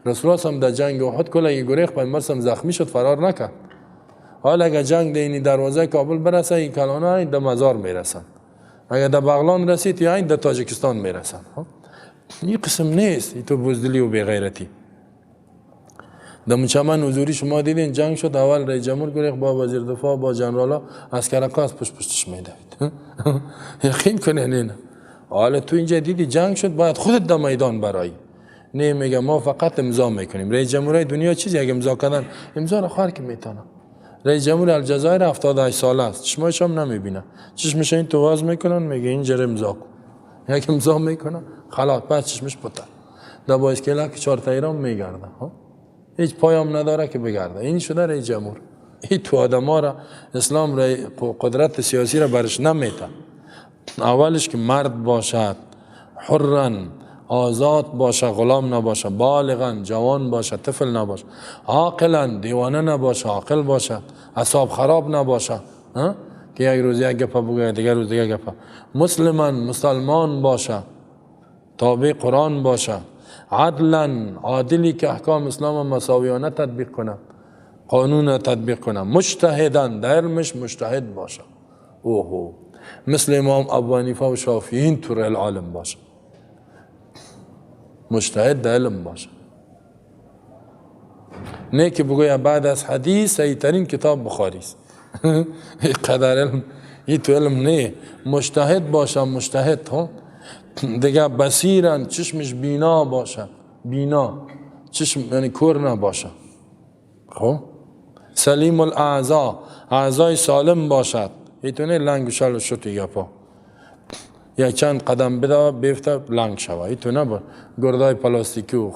رسول الله هم در جنگ احد کلا گریخ، پیامبر هم زخمی شد، فرار نکرد. حالا اگر جنگ در این دروازه کابل برسه، این کلانه در مزار میرسن، اگر در بغلان رسید یا این در تاجیکستان میرسن. این قسم نیست، این تو بزدلی و بیغیرتی. در منچمن حضوری شما دیدین جنگ شد، اول رئیس جمهور گریخ با وزیر دفاع با جنرالا عسکرکاس پشتش میدوید. یقین کنین این. حالا تو اینجا دیدی جنگ شد، باید خودت در میدان برایی. نه میگه ما فقط امضا میکنیم. رئیس جمهورای دنیا چیزی اگه امضا کردن، امضا رو خواهر که میتونه. رئیس جمهور الجزایر 78 ساله است، چشمش هم نمیبینه، چشمش این تو واز میکنن، میگه اینجا امضا کن، یک امضا میکنه خلاص، بعد چشمش پتر در با اسکیلا که 4 تا ایران میگرده، هیچ پایام نداره که بگرده. این شده رئیس جمهور. این تو آدما را اسلام را قدرت سیاسی را برش نمیده. اولش که مرد باشد، حرن آزاد باشه، غلام نباشه، بالغا جوان باشه، طفل نباشه، عاقلا دیوانه نباشه، عاقل باشه، اعصاب خراب نباشه، که یک روز یک گپ بگه دیگر روز دیگر گپ. مسلمان باشه، تابع قرآن باشه، عدلا عادلی که احکام اسلام مساویانه تطبیق کنه، قانون تطبیق کنه، مجتهدن در علمش مجتهد باشه، مثل امام ابو حنیفه و شافعی این طور العالم باشه، مجتهد در علم باشه. نه که بگوید بعد از حدیث صحیح ترین کتاب بخاری است. قدر علم این تو علم نه، مجتهد باشه، مجتهد ها دیگه، بصیرن چشمش بینا باشه، بینا چشم یعنی کور نباشه، خب سلیم الاعضا، اعضای سالم باشد، ایتونه لنگ و شل و شوت یپا، یا چند قدم بده بیفته لنگ شوه، ایتونه با گردای پلاستیکی و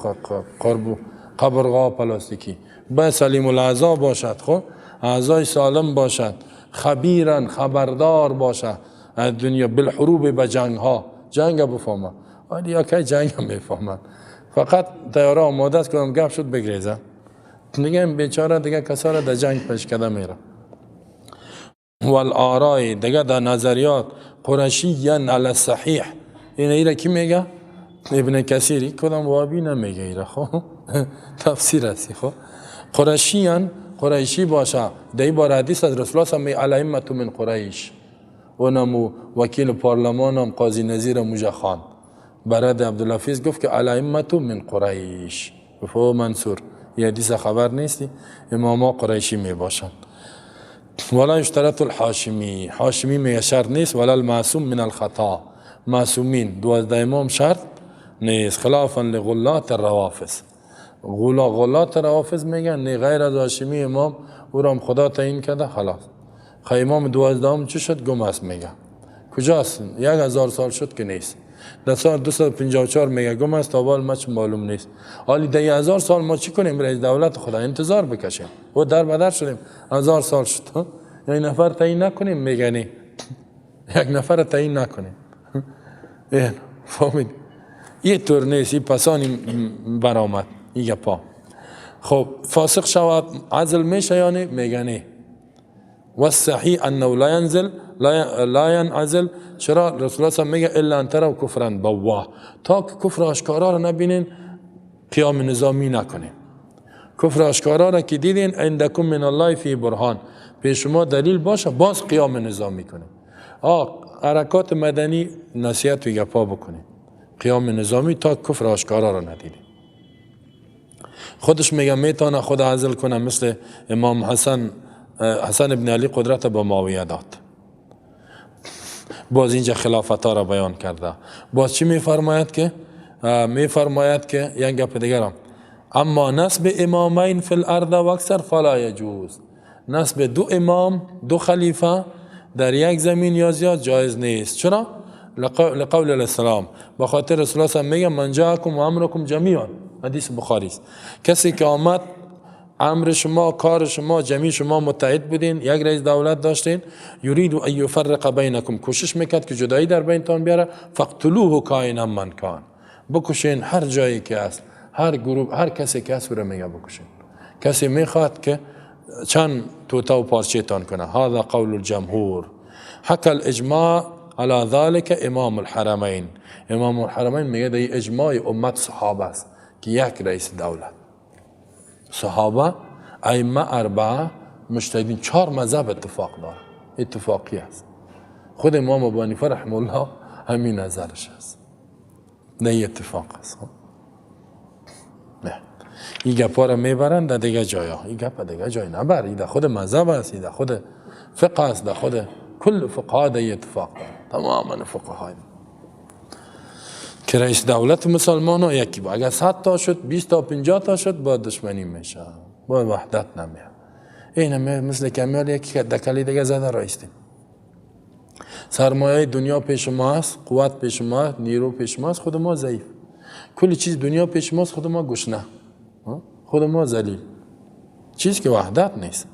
قبرغا پلاستیکی. باید سلیم الاعضا باشد، خب اعضای سالم باشد، خبیرن خبردار باشد از دنیا، بالحروب به جنگ ها، جنگ بفهمه، ولی یا که جنگ هم میفهمن، فقط تیاره آماده است کنم گپ شد بگریزه، دیگه بیچاره دیگه کسا را در جنگ پیش کده میره. والآرائی دیگه در نظریات، قرشیین علی الصحیح، این ایره کی میگه؟ ابن کثیری، کدام وابی نمیگه ایره، خب تفسیر هستی. خب قرشیین قریشی باشه، در بار حدیث از رسول الله سمی الائمة من قریش، اونم وکیل پارلمان هم قاضی نظیر موجه خان برادر عبدالحفیظ گفت که الائمة من قریش، گفت منصور یه حدیث خبر نیستی، اماما قریشی می باشن. ولا یشترط الحاشمی، حاشمی می شرط نیست، ولا المعصوم من الخطا، معصومین 12 امام شرط نیست، خلافا لغلات الروافض، غلات را حافظ میگن، نه غیر از هاشمی امام او را هم خدا تعیین کرده خلاص. امام 12 چی شد؟ گم است میگه. کجاست؟ 1000 سال شد که نیست. در سال 254 میگه گم است، تا بال مچ معلوم نیست. حالی 10,000 سال ما چی کنیم؟ رئیس دولت خدا انتظار بکشیم و در بدر شدیم. 1000 سال شد یک نفر تعیین نکنیم میگه نه. یک نفر تعیین نکنیم. این فهمید؟ یه طور نیست، این پسانی برآمد این گپا. خب فاسق شود عزل میشه یا نه؟ میگه نه. و صحیح انه لا ينعزل. چرا؟ رسول الله میگه الا ان تروا کفرا بواه، تا که کفر آشکارا را نبینین قیام نظامی نکنین. کفر آشکارا را که دیدین عندکم من الله فی برهان، پیش شما دلیل باشه باز قیام نظامی کنین. حرکات مدنی نصیحت و گپا بکنین، قیام نظامی تا کفر آشکارا را ندیدین. خودش میگه میتونه خود عزل کنه، مثل امام حسن ابن علی قدرت با معاویه داد. باز اینجا خلافت ها را بیان کرده. باز چی میفرماید که یک گپ دیگرم، اما نسب امامین فی الارض و اکثر فلا یجوز. نسب دو امام، دو خلیفه در یک زمین یا زیاد جایز نیست. چرا؟ لقول الاسلام، بخاطر رسول الله میگه من جاءکم و امرکم جمیعا، حدیث بخاری است. کسی که آمد امر شما، کار شما، جمعی شما متحد بودین، یک رئیس دولت داشتین، یرید ان یفرق بینکم، کوشش میکرد که جدایی در بینتان بیاره، فقتلوه کائنا من کان، بکشین هر جایی که است، هر گروه، هر کسی که است رو میگه بکشین. کسی میخواد که چند توتا و پارچه تان کنه. هذا قول الجمهور. حکى الاجماع على ذلك امام الحرمین. امام الحرمین میگه دی اجماع امت صحابه است که یک رئیس دولت، صحابه، ائمه اربعه، مجتهدین، 4 مذهب اتفاق داره، اتفاقی است. خود امام ابو حنیفه رحمه الله همین نظرش است، نه اتفاق است. نه این گپا را میبرن در دیگه جایا، این گپ دیگه جای نبر، این در خود مذهب است، این در خود فقه است، در خود کل فقها در اتفاق داره، تماما فقهای که رئیس دولت مسلمان ها یکی با، اگر 100 تا شد، 20 تا 50 تا شد، با دشمنی میشه، با وحدت نمیاد. این مثل که میاد یکی که دکلی دیگه زده رایستیم. سرمایه دنیا پیش ما است، قوت پیش ما است، نیرو پیش ما است، خود ما ضعیف. کلی چیز دنیا پیش ما است، خود ما گشنه، خود ما ذلیل، چیز که وحدت نیست.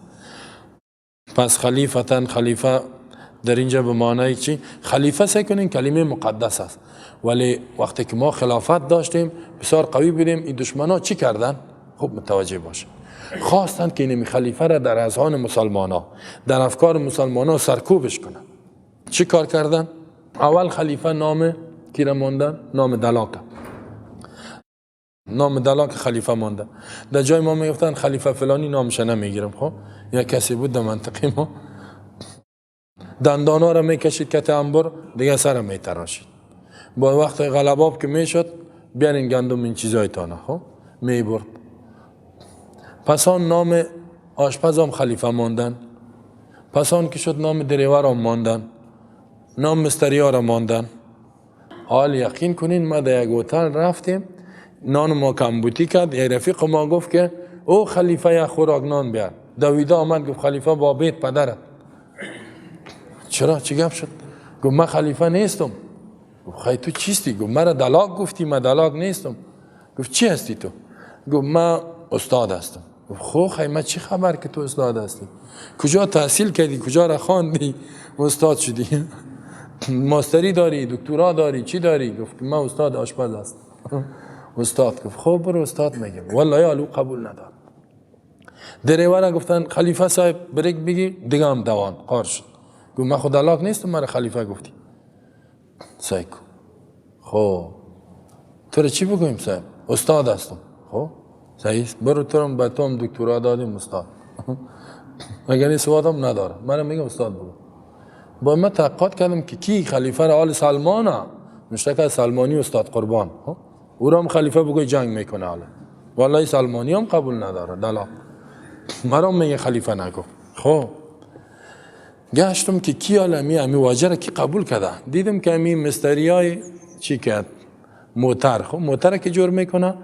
پس خلیفه در اینجا به معنای چی؟ خلیفه سکنین کلمه مقدس است، ولی وقتی که ما خلافت داشتیم بسیار قوی بودیم، این دشمنا چی کردن؟ خوب متوجه باشه، خواستند که این خلیفه را در اذهان مسلمان ها، در افکار مسلمان ها سرکوبش کنن. چی کار کردن؟ اول خلیفه نام کی را موندن؟ نام دلاک خلیفه مونده. در جای ما میگفتن خلیفه فلانی نامش نمیگیرم. خب یک کسی بود در منطقه ما دندانا را میکشید کت انبر، دیگه سر میتراشید. با وقت غلباب که میشد بیارین گندم این چیزای تانه، خب میبرد. پس آن نام آشپز هم خلیفه ماندن، پس آن که شد نام دریور هم ماندن، نام مستری ها را ماندن. حال یقین کنین ما در یک هتل رفتیم، نان ما کمبوتی کرد، یک رفیق ما گفت که او خلیفه یک خوراک نان بیار. دویده آمد گفت خلیفه با بیت پدرت. چرا؟ چی گپ شد؟ گفت من خلیفه نیستم. گفت خیلی تو چیستی؟ گفت مرا دلاک گفتی، من دلاک نیستم. گفت چی هستی تو؟ گفت من استاد هستم. گفت خب خیلی من چی خبر که تو استاد هستی؟ کجا تحصیل کردی؟ کجا را خواندی استاد شدی؟ ماستری داری؟ دکترا داری؟ چی داری؟ گفت من استاد آشپز هستم. استاد. گفت خب برو استاد میگم، والله یالو قبول ندار. دریورا گفتن خلیفه صاحب بریک بگی، دیگه هم دوان قار شد. گفت من خود علاق نیستم، مرا خلیفه گفتی. سایکو. خب تو را چی بگویم صاحب؟ استاد هستم. خب صحیح، برو تو را به تو هم دکترا دادیم استاد. اگر این سوادم نداره، من میگم استاد بگو. با من تحقیقات کردم که کی خلیفه را آل سلمانه، مشتاق سلمانی استاد قربان، او را هم خلیفه بگوی جنگ میکنه. حالا والله سلمانی هم قبول نداره، دلا مرا میگه خلیفه نگو. خب گشتم که کی عالمی امی واجر کی قبول کرده، دیدم که امی مستریای چی کرد، موتر. خب موتر که جور میکنه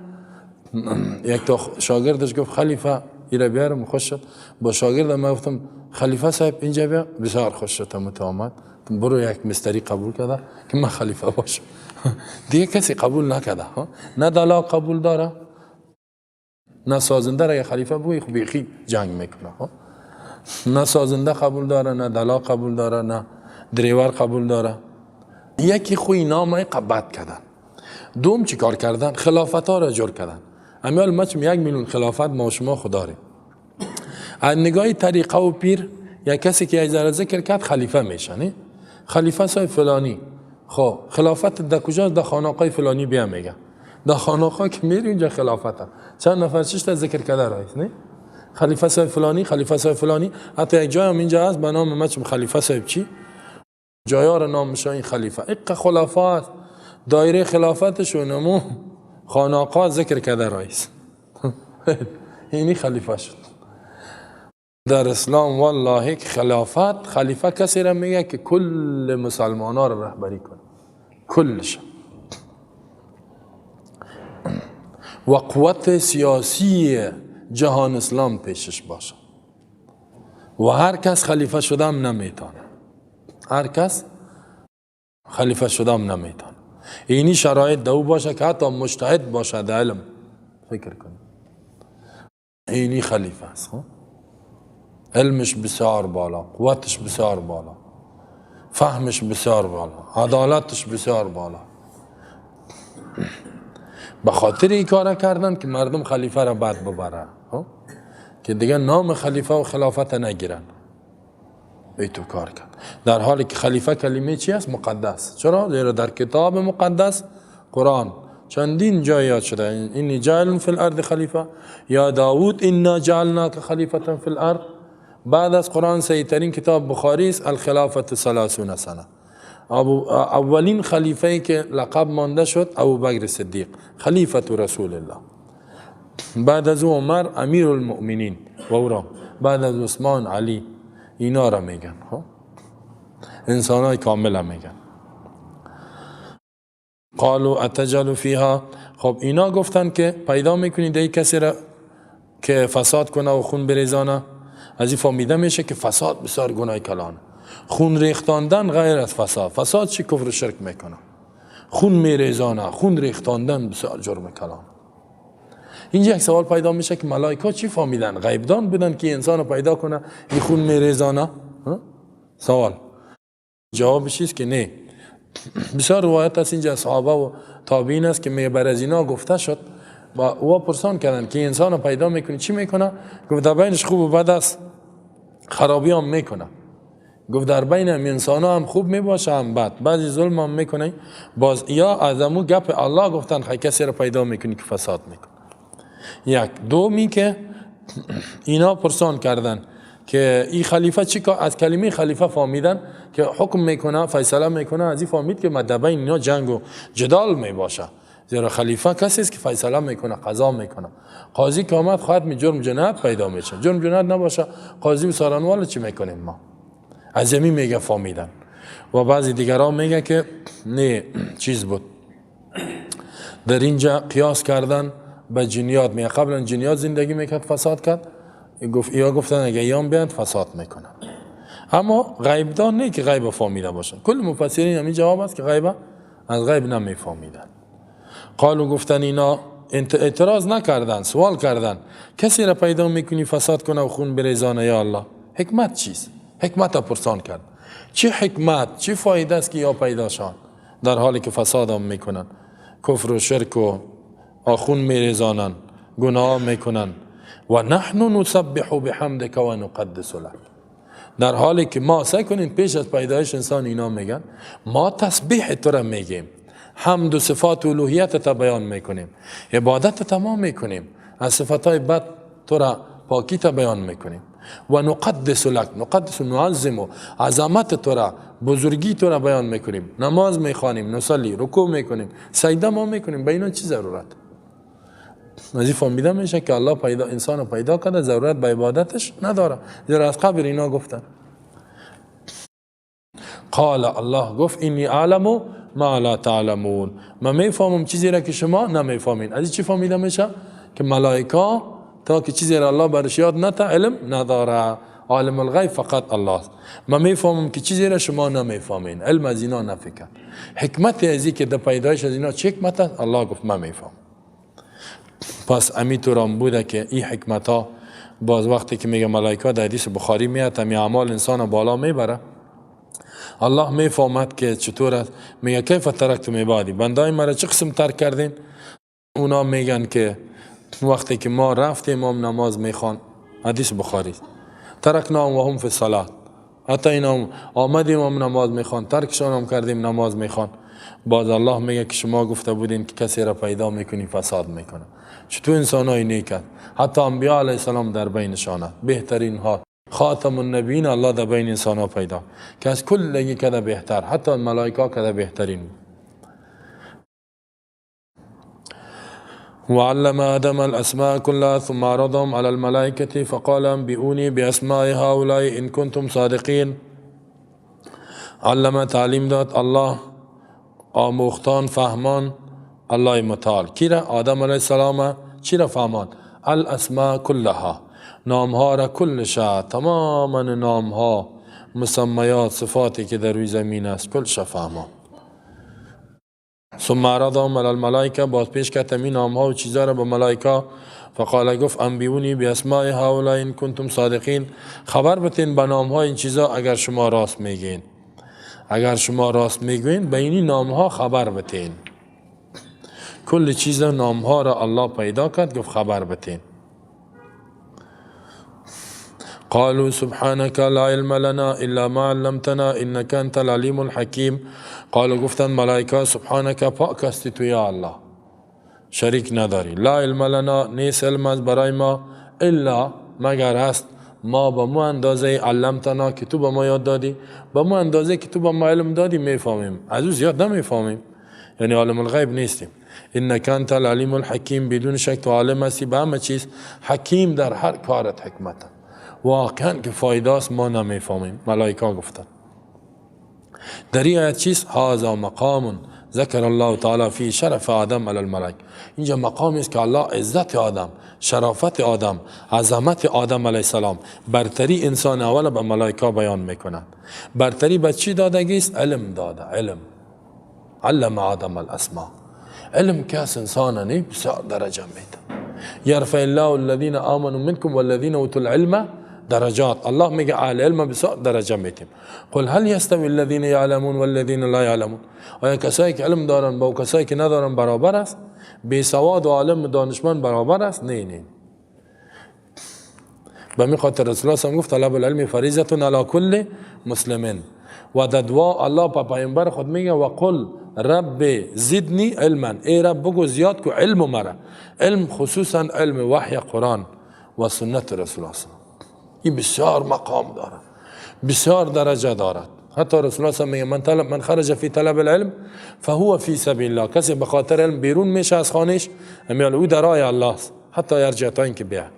یک تا شاگردش گفت خلیفه ایره بیارم، خوش شد. با شاگردم من گفتم خلیفه صاحب اینجا بیا، بسیار خوش شد. آمد برو یک مستری قبول کرده که من خلیفه باشم. دیگه کسی قبول نکرده، نه دلا قبول داره نه سازنده را. خلیفه بوی خب بیخی جنگ میکنه. نه سازنده قبول داره، نه دلا قبول داره، نه دریور قبول داره. یکی خوی نامه قبض کردن. دوم چی کار کردن؟ خلافت ها را جور کردن. امیال مچم 1 میلیون خلافت ما شما خداریم. از نگاه طریقه و پیر یک کسی که اجازه ذکر کرد خلیفه میشه. نه خلیفه صاحب فلانی. خب خلافت در کجاست؟ در خانقاه فلانی بیا میگه. در خانقاه که میری اونجا خلافت. چند نفر چیش تا ذکر کرده رئیس. نه خلیفه صاحب فلانی، خلیفه صاحب فلانی. حتی یک جای هم اینجا هست به نام مچم خلیفه صاحب چی؟ جایا را نام میشه این خلیفه. اق خلافات دایره خلافتشونمو خانقاه ذکر کرده رئیس. اینی خلیفه شد. در اسلام والله خلافت خلیفه کسی را میگه که کل مسلمان ها را رهبری کنه، کلش، و قوت سیاسی جهان اسلام پیشش باشه. و هر کس خلیفه شدم نمیتونه، هر کس خلیفه شدم نمیتونه. اینی شرایط دو باشه که حتی مجتهد باشه در علم. فکر کنید اینی خلیفه است. علمش بسیار بالا، قوتش بسیار بالا، فهمش بسیار بالا، عدالتش بسیار بالا. به خاطر این کار کردن که مردم خلیفه را بد ببره، که دیگه نام خلیفه و خلافت نگیرن. ایتو کار کرد. در حالی که خلیفه کلمه چی است؟ مقدس. چرا؟ زیرا در کتاب مقدس قرآن چندین جای یاد شده. اینی جعل فی الارض خلیفه، یا داوود انا جعلناک خلیفه فی الارض. بعد از قرآن سیدترین کتاب بخاری است، الخلافت 30 سنه. اولین خلیفه که لقب مانده شد ابوبکر صدیق، خلیفه رسول الله. بعد از عمر امیر المؤمنین و اورا، بعد از عثمان علی. اینا را میگن انسان های کامل میگن. قالوا اتجعل فیها. خب اینا گفتن که پیدا میکنید ای کسی را که فساد کنه و خون بریزانه. از این فهمیده میشه که فساد بسیار گناه کلانه. خون ریختاندن غیر از فساد. فساد چی؟ کفر و شرک میکنه. خون میریزانه، خون ریختاندن بسیار جرم کلانه. اینجا یک سوال پیدا میشه که ملائکه چی فهمیدن؟ غیبدان بودن که انسان پیدا کنه این خون میریزانه؟ سوال جوابش چیست که نه. بسیار روایت است اینجا صحابه و تابعین است که میبر از اینا گفته شد و او پرسان کردن که انسان پیدا میکنه چی میکنه؟ گفت در بینش خوب و بد است، خرابی هم میکنه. گفت در بین انسان هم خوب میباشه هم بد، بعضی ظلم هم میکنه. باز یا از امو گپ الله گفتن خیلی کسی رو پیدا میکنی که فساد میکنه. یک دومی که اینا پرسان کردن که این خلیفه چی که از کلمه خلیفه فهمیدن که حکم میکنه، فیصله میکنه. از این فهمید که مدبین اینا جنگ و جدال میباشه. زیرا خلیفه کسی است که فیصله میکنه، قضا میکنه. قاضی که آمد خواهد می جرم جنایت پیدا میشه. جرم جنایت نباشه قاضی و سارنوال چی میکنیم ما؟ از زمین میگه فهمیدن. و بعضی دیگران میگه که نه چیز بود. در اینجا قیاس کردن به جنیات. میگه قبلا جنیات زندگی میکرد فساد کرد، یا گفتن اگه ایام بیاد فساد میکنن. اما غیبدان نه که غیب فهمیده باشن. کل مفسرین همین جواب است که غیب از غیب نمیفهمیدن. قالو گفتن اینا اعتراض نکردن، سوال کردن کسی را پیدا میکنی فساد کنه و خون بریزانه یا الله؟ حکمت چیست؟ حکمت را پرسان کرد. چه حکمت، چه فایده است که یا پیدا شان در حالی که فساد هم میکنن، کفر و شرک و خون میریزانن، گناه میکنن. و نحن نسبح بحمدک و نقدس لک. در حالی که ما سعی کنین پیش از پیدایش انسان اینا میگن ما تسبیح تو را میگیم، حمد و صفات الوهیت تا بیان میکنیم، عبادت تمام میکنیم، از صفاتهای بد تو را پاکی تا بیان میکنیم. و نقدس لک، نقدس نعظم و عظمت تو را، بزرگی تو را بیان میکنیم. نماز میخوانیم، نصلی، رکوع میکنیم، سجده ما میکنیم. به اینا چی ضرورت؟ از این فهمیده میشه که الله پیدا انسان پیدا کرده، ضرورت به عبادتش نداره. زیرا از قبل اینا گفتن. قال الله گفت اینی اعلم ما لا تعلمون. من میفهمم چیزی را که شما نمیفهمین. از این چی فهمیده میشه؟ که ملائکه تا که چیزی را الله برش یاد نتا علم نداره. عالم الغیب فقط الله است. من میفهمم که چیزی را شما نمیفهمین. علم از اینا نفکر. حکمت ازی که در پیدایش از اینا چه حکمت است؟ الله گفت من میفهم. پس امی طورم بوده که این حکمت ها باز وقتی که میگه ملائکه در حدیث بخاری میاد امی اعمال انسان بالا میبره. الله میفهمد که چطور است. میگه کیف ترکتم عبادی، بندای مرا چه قسم ترک کردین؟ اونا میگن که وقتی که ما رفتیم هم نماز میخوان، حدیث بخاری، ترکناهم و هم فی الصلاة، حتی اینا آمدیم هم نماز میخوان، ترکشان هم کردیم نماز میخوان. باز الله میگه که شما گفته بودین که کسی را پیدا میکنی فساد میکنه. چطور انسان های نیک است؟ حتی انبیاء علیه السلام در بینشان است. بهترین ها خاتم النبیین الله در بین انسان ها پیدا که از کل کده بهتر، حتی ملائکه کده بهترین. وعلم آدم الأسماء كلها ثم عرضهم على الملائكة فقال انبئوني بأسماء هؤلاء إن كنتم صادقين. علم تعلیم داد الله آموختان فهمان الله متعال کی را؟ آدم علیه السلام. چی را فهمان؟ الاسماء كلها، نامها را کلشا، تماما نامها مسمیات صفاتی که در روی زمین است کلش فهمان. ثم عرضهم على الملائکه، باز پیش کرد این نامها و چیزا را به ملائکه. فقال گفت انبئونی باسماء هؤلاء ان کنتم صادقین، خبر بتین به نامها این چیزا اگر شما راست میگین. اگر شما راست میگوین به این نامها خبر بتین. کل چیز نامها را الله پیدا کرد، گفت خبر بتین. قالوا سبحانك لا علم لنا الا ما علمتنا انك انت العلیم الحکیم. قالوا گفتن ملائکه سبحانك پاک هستی تو یا الله، شریک نداری. لا علم لنا نیست علم از برای ما الا مگر است ما به مو اندازه علمتنا که تو به ما یاد دادی، به مو اندازه که تو به ما علم دادی میفهمیم، از او زیاد نمیفهمیم، یعنی عالم الغیب نیستیم. انک انت العلیم الحکیم، بدون شک تو عالم هستی به همه چیز، حکیم در هر کارت حکمت. واقعا که فایده است ما نمیفهمیم. ملائکه گفتن در این آیت چیست؟ هذا مقام ذکر الله تعالی فی شرف آدم علی الملائکه. اینجا مقامی است که الله عزت آدم، شرافت آدم، عظمت آدم علیه السلام، برتری انسان اول به ملائکه بیان میکنند. برتری به چی دادگی است؟ علم داده. علم علم آدم الاسماء. علم کس انسانانی بسیار درجه میده. یرفع الله الذین آمنوا منکم والذین اوتوا العلم درجات. الله میگه اهل علم بسیار درجه میدیم. قل هل یستوی الذین یعلمون والذین لا یعلمون، آیا کسایی که علم دارن با کسایی که ندارن برابر است؟ بی سواد و عالم دانشمند برابر است؟ نه. به می خاطر رسول الله صلی گفت طلب العلم فریضه علی کل مسلم. و در دعا الله په پیامبر خود میگه و قل رب زدنی علما، ای رب بگو زیاد کو علم مرا. علم خصوصا علم وحی قرآن و سنت رسول الله. این بسیار مقام داره، بسیار درجه دارد. حتی رسول الله میگه من خرج فی طلب العلم فهو فی سبیل الله، کسی به خاطر علم بیرون میشه از خانهش امیال او در راه الله است حتی یرجع تا اینکه بیاد.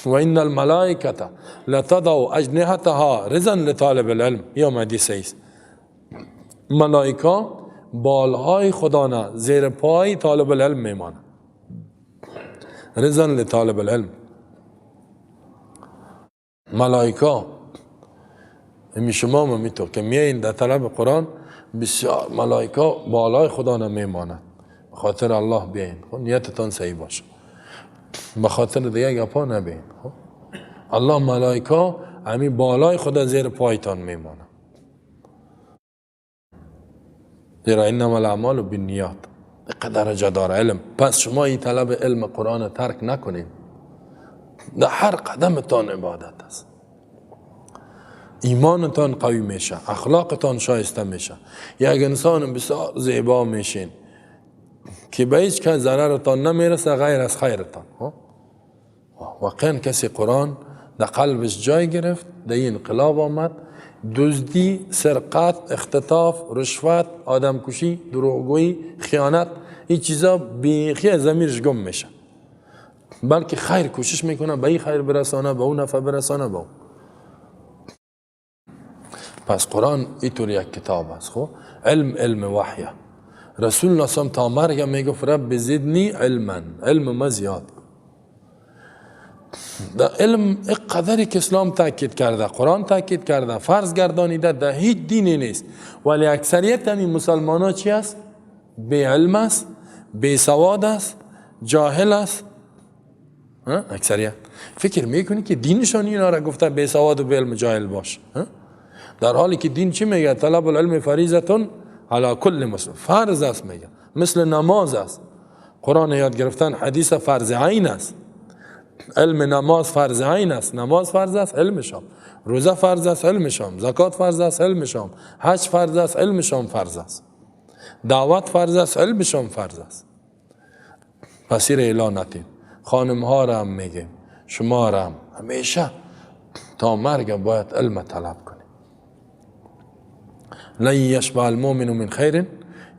و ان الملائکه لتضع اجنحتها رضا لطالب العلم. یا حدیث است ملائکه بالهای خدا نه زیر پای طالب العلم میمانه. رضا لطالب العلم. ملائکه امی شما میتو که میایین در طلب قرآن بسیار ملائکه بالای خدا نمیماند. خاطر الله بیاین، نیتتان صحیح باشه، به خاطر دیگه گپا نبین. الله ملائکه امی بالای خدا زیر پایتان میماند. زیرا انما الاعمال بالنیات، درجه داره علم. پس شما این طلب علم قرآن ترک نکنید. در هر قدمتان عبادت است. ایمانتان قوی میشه، اخلاقتان شایسته میشه، یک انسان بسیار زیبا میشین که به هیچ کس ضررتان نمیرسه غیر از خیرتان. واقعا کسی قرآن در قلبش جای گرفت، در این انقلاب آمد، دزدی، سرقت، اختطاف، رشوت، آدم کشی، دروغگویی، خیانت، این چیزا بیخی از ضمیرش گم میشه، بلکه خیر کوشش میکنه به این خیر برسانه، به اون نفع برسانه، به اون. پس قرآن اینطور یک کتاب است. خب علم وحیه. رسول الله صلی تا مرگ میگفت رب زدنی علما، علم ما زیاد. در علم قدری که اسلام تاکید کرده، قرآن تاکید کرده، فرض گردانیده، در هیچ دینی نیست. ولی اکثریت همین مسلمان ها چی است؟ بی علم است، بی سواد است، جاهل است. اکثریت فکر میکنی که دینشان اینا را گفته بی سواد و بی علم جاهل باش، در حالی که دین چی میگه؟ طلب العلم فریضه علی کل مسلم، فرض است میگه، مثل نماز است. قرآن یاد گرفتن حدیث فرض عین است. علم نماز فرض عین است، نماز فرض است، علمشام. روزه فرض است، علمشام. زکات فرض است، علمشام. حج فرض است، علمشام فرض است. دعوت فرض است، علمشام فرض است. پسیر اعلان نتیم. خانم ها را هم میگه، شما را هم همیشه تا مرگ باید علم طلب کنید. لن یشبع المؤمن من خیر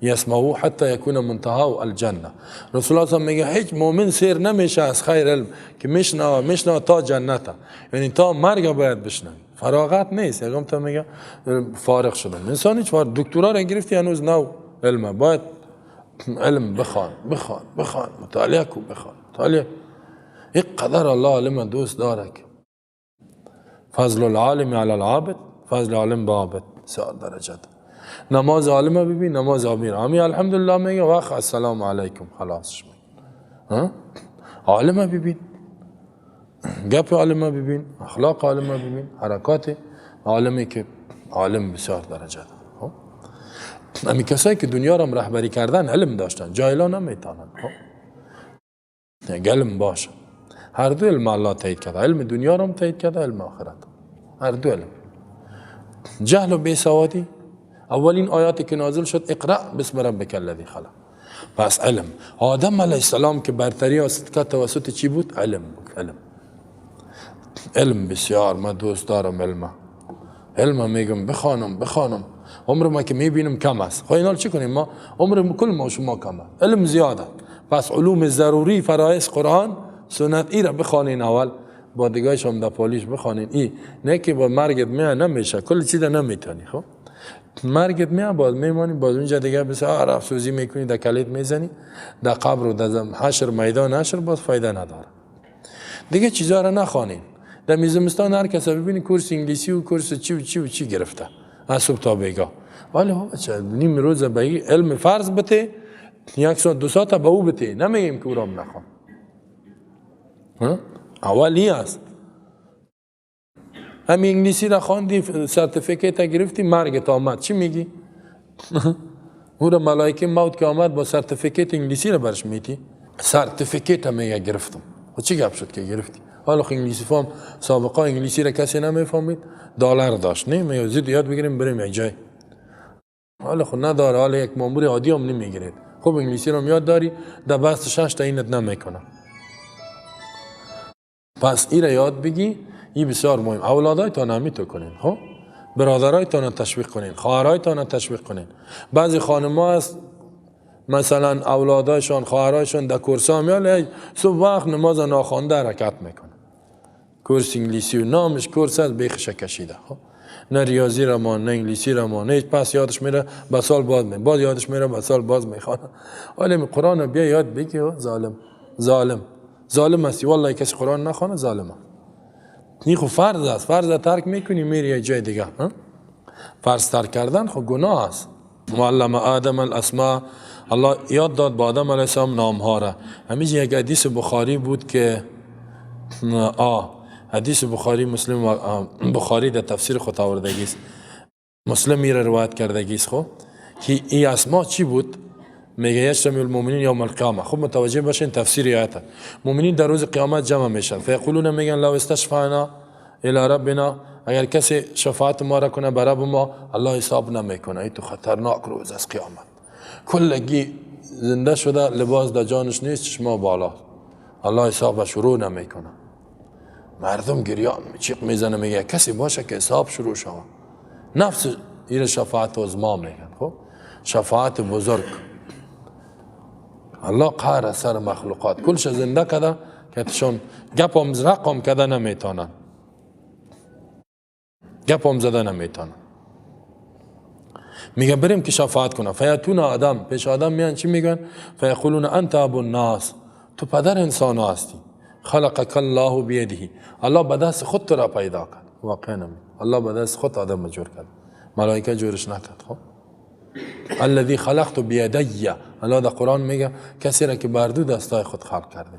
یسمعه حتی یکون منتهى الجنه. رسول الله میگه هیچ مؤمن سیر نمیشه از خیر علم که میشنوه تا جنت، یعنی تا مرگ باید بشنوی، فراغت نیست. یکم تا میگه فارغ شدن. انسان هیچ وقت دکترا را گرفتی هنوز نو علم، باید علم بخوان، مطالعه کو، مطالعه. یک قدر الله علم دوست داره که فضل العالم علی العابد، فضل عالم به عابد بسیار درجه ده. نماز عالم ببین، نماز امیر الحمدلله میگه واخ السلام علیکم خلاصش میگه. عالم ببین، گپ عالم ببین، اخلاق عالم ببین، حرکات عالمی که عالم بسیار درجه ده. امی کسایی که دنیا را رهبری کردن علم داشتن، جاهلان نمیتونن. علم باشه، هر دو علم الله تایید کرده، علم دنیا را هم تایید کرده، علم آخرت، هر دو علم. جهل و بیسوادی، اولین آیاتی که نازل شد اقرأ بسم ربک الذی خلق. پس علم. آدم علیه السلام که برتری حاصل کرد توسط چی بود؟ علم بود. علم بسیار من دوست دارم. علم میگم بخوانم. عمر ما که میبینم کم است. خب اینا چی کنیم؟ ما عمر کل ما شما کم است، علم زیاده. پس علوم ضروری فرایض قرآن سنت ای را بخوانین، اول با دیگه‌اش هم در پالیش بخوانین. ای نه که با مرگت میاد نمیشه، کل چیز نمیتونی. خب مرگت میاد باز میمانی، باز اونجا دیگه بسیار افسوسی میکنی، در کلید میزنی، در قبر و در حشر میدان حشر باز فایده نداره. دیگه چیزا را نخوانین. در میزمستان هر کس ببینی کورس انگلیسی و کورس چی گرفته از صبح تا بیگاه. ولی بچه نیم روز به علم فرض بته، یک ساعت دو ساعت به او بته، نمیگیم که او را نخوان. اولی است. همین انگلیسی را خواندی، سرتیفیکیت گرفتی، مرگت آمد، چی میگی؟ او را ملائکه موت که آمد با سرتیفیکیت انگلیسی را برش میتی؟ سرتیفیکیت میگه گرفتم. و چی گپ شد که گرفتی؟ حالا انگلیسی فهم، سابقه انگلیسی را کسی نمیفهمید، دلار داشت، نه میگه زود یاد بگیریم بریم یک جای. حالا خود نداره، حالا یک مامور عادی هم نمیگیرید. خب انگلیسی رو یاد داری، در بست 6 تا اینت نمیکنه. پس این را یاد بگی، این بسیار مهم. اولادایتان هم تو کنین، خب برادرایتان تشویق کنین، خواهرایتان تشویق کنین. بعضی خانم‌ها هست مثلا اولادایشان، خواهرایشان در کورس‌ها میان، صبح وقت نماز ناخوانده حرکت میکنه. کورس انگلیسی و نامش کورس از بیخش کشیده. خب نه ریاضی را ما، نه انگلیسی را ما، نه پس یادش میره با سال باز میخوانه، باز یادش میره با سال باز میخوانه. ولی قرآن بیا یاد بگی، ظالم هستی. والله کسی قرآن نخوانه ظالمه. این خب فرض است، فرض ترک میکنی میری یه جای دیگه. فرض ترک کردن خب گناه است. معلم آدم الاسماء، الله یاد داد با آدم علیه السلام نامها را. همیشه یک حدیث بخاری بود که حدیث بخاری مسلم بخاری در تفسیر خود آوردگی است، مسلم میره روایت کردگی است. خب که این اسما چی بود؟ میگه یجتمع المؤمنین یوم القیامه. خب متوجه باشین تفسیر آیات. مؤمنین در روز قیامت جمع میشن، فیقولون میگن لو استشفعنا الی ربنا، اگر کسی شفاعت ما را کنه بر رب ما، الله حساب نمیکنه. این تو خطرناک روز از قیامت. کلگی زنده شده، لباس در جانش نیست، چشما بالا، الله حساب شروع نمیکنه. مردم گریان چیق میزنه، میگه کسی باشه که حساب شروع شود. نفس این شفاعت عظما میگن. خب شفاعت بزرگ، الله قهر سر مخلوقات کلش زنده کده که تشون گپم رقم کده نمیتونن، گپم زده نمیتونن. میگه بریم که شفاعت کنه. فیاتون آدم، پیش آدم میان چی میگن؟ فیقولون انت ابو الناس، تو پدر انسان هستی. خلقك الله بیده، الله به دست خود تو را پیدا کرد. واقعا الله به دست خود آدم جور کرد، ملائکه جورش نکرد. خب الذی خلقت بیدی، الله در قرآن میگه کسی را که بر دو دستای خود خلق کرده.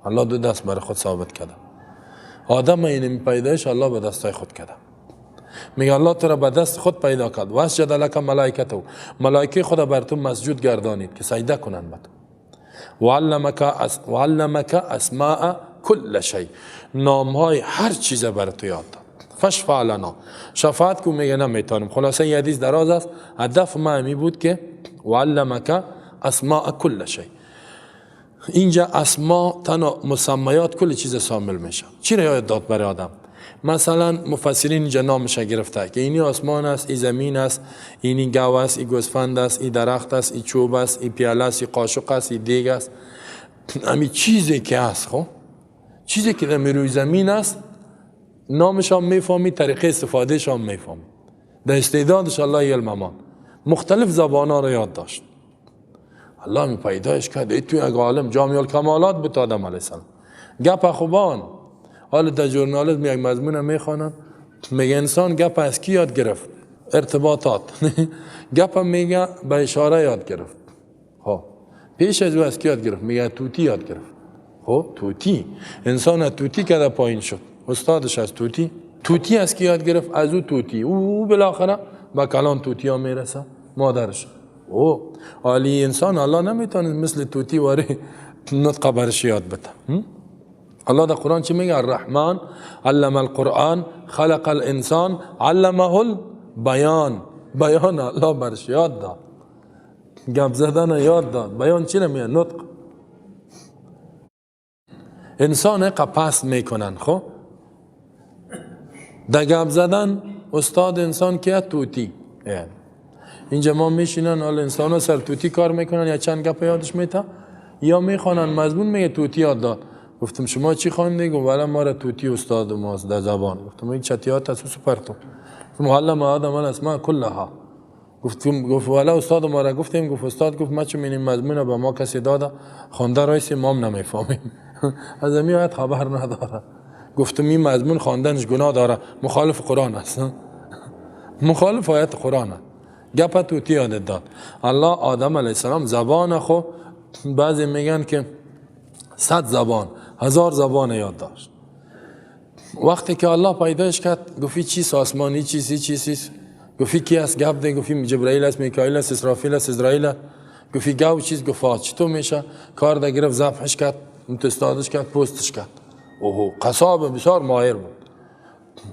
الله دو دست بر خود ثابت کرده. آدم این پیدایش الله به دستای خود کرده. میگه الله تو را به دست خود پیدا کرد. واسجد لک ملائکته، ملائکه خود بر تو مسجود گردانید که سجده کنند به تو. وعلمک اسماء کل شیء، نامهای هر چیز بر تو یاد داد. فشفع لنا، شفاعت کو میگه نمیتونم. خلاصه این حدیث دراز است، هدف ما می بود که وعلمک اسماء کل شیء. اینجا اسما تنها مسمیات کل چیز شامل میشه. چی را یاد داد برای آدم؟ مثلا مفسرین اینجا نامش گرفته که اینی آسمان است، این زمین است، اینی گاو است، این گوسفند است، این درخت است، این چوب است، این پیاله است، این قاشق است، این دیگ است. همین چیزی که هست، خب چیزی که در روی زمین است نامش هم میفهمی، طریقه استفادهش هم میفهمی. در استعدادش الله علم مختلف زبان‌ها رو یاد داشت. الله می پیدایش کرد. توی یک عالم جامع الکمالات بود آدم علیه السلام. گپ خوبان. حالا در ژورنالیسم یک مضمون میخوانن، میگه انسان گپ از کی یاد گرفت؟ ارتباطات. گپ میگه به اشاره یاد گرفت. خب پیش از او از کی یاد گرفت؟ میگه توتی یاد گرفت. خب توتی، انسان از توتی که پایین شد، استادش از توتی از کی یاد گرفت؟ از او توتی. او بالاخره به کلان توتی ها میرسه، مادرش. او عالی انسان الله نمیتونه مثل توتی واره نطق برش یاد بده. الله در قرآن چی میگه؟ الرحمن علم القرآن خلق الانسان علمه البیان. بیان الله برش یاد داد، گپ زدن یاد داد. بیان چی نمیگه؟ نطق. انسان قپست میکنن. خب در گپ زدن استاد انسان که توتی. اینجا ما میشینن حال انسان ها سر توتی کار میکنن، یا چند گپ یادش میتا یا میخوانن مضمون میگه توتی یاد داد. گفتم شما چی خواندی؟ گفت والا ما را توتی استاد ماست در زبان. گفتم این چتیات است سپرتو. گفتم علم آدم الاسماء کلها. گفت والا استاد ما را گفتیم. گفت استاد گفت ما چون این مضمون به ما کسی داده خوانده رایسی ما هم نمیفهمیم. از این آیت خبر نداره. گفتم این مضمون خواندنش گناه داره، مخالف قرآن است، مخالف آیت قرآن است. گپ توتی یاد داد. الله آدم علیه السلام زبان خو بعضی میگن که 100 زبان 1000 زبان یاد داشت. وقتی که الله پیدایش کرد گفتی چیست؟ آسمانی چیست؟ گفتی کی است؟ گپ ده. گفتی جبرائیل است، میکائیل است، اسرافیل است، اسرائیل است. گفتی گاو چیست؟ گفت چطور میشه؟ کار ده گرفت، ذبحش کرد، متستادش کرد، پوستش کرد. اوه قصاب بسیار ماهر بود.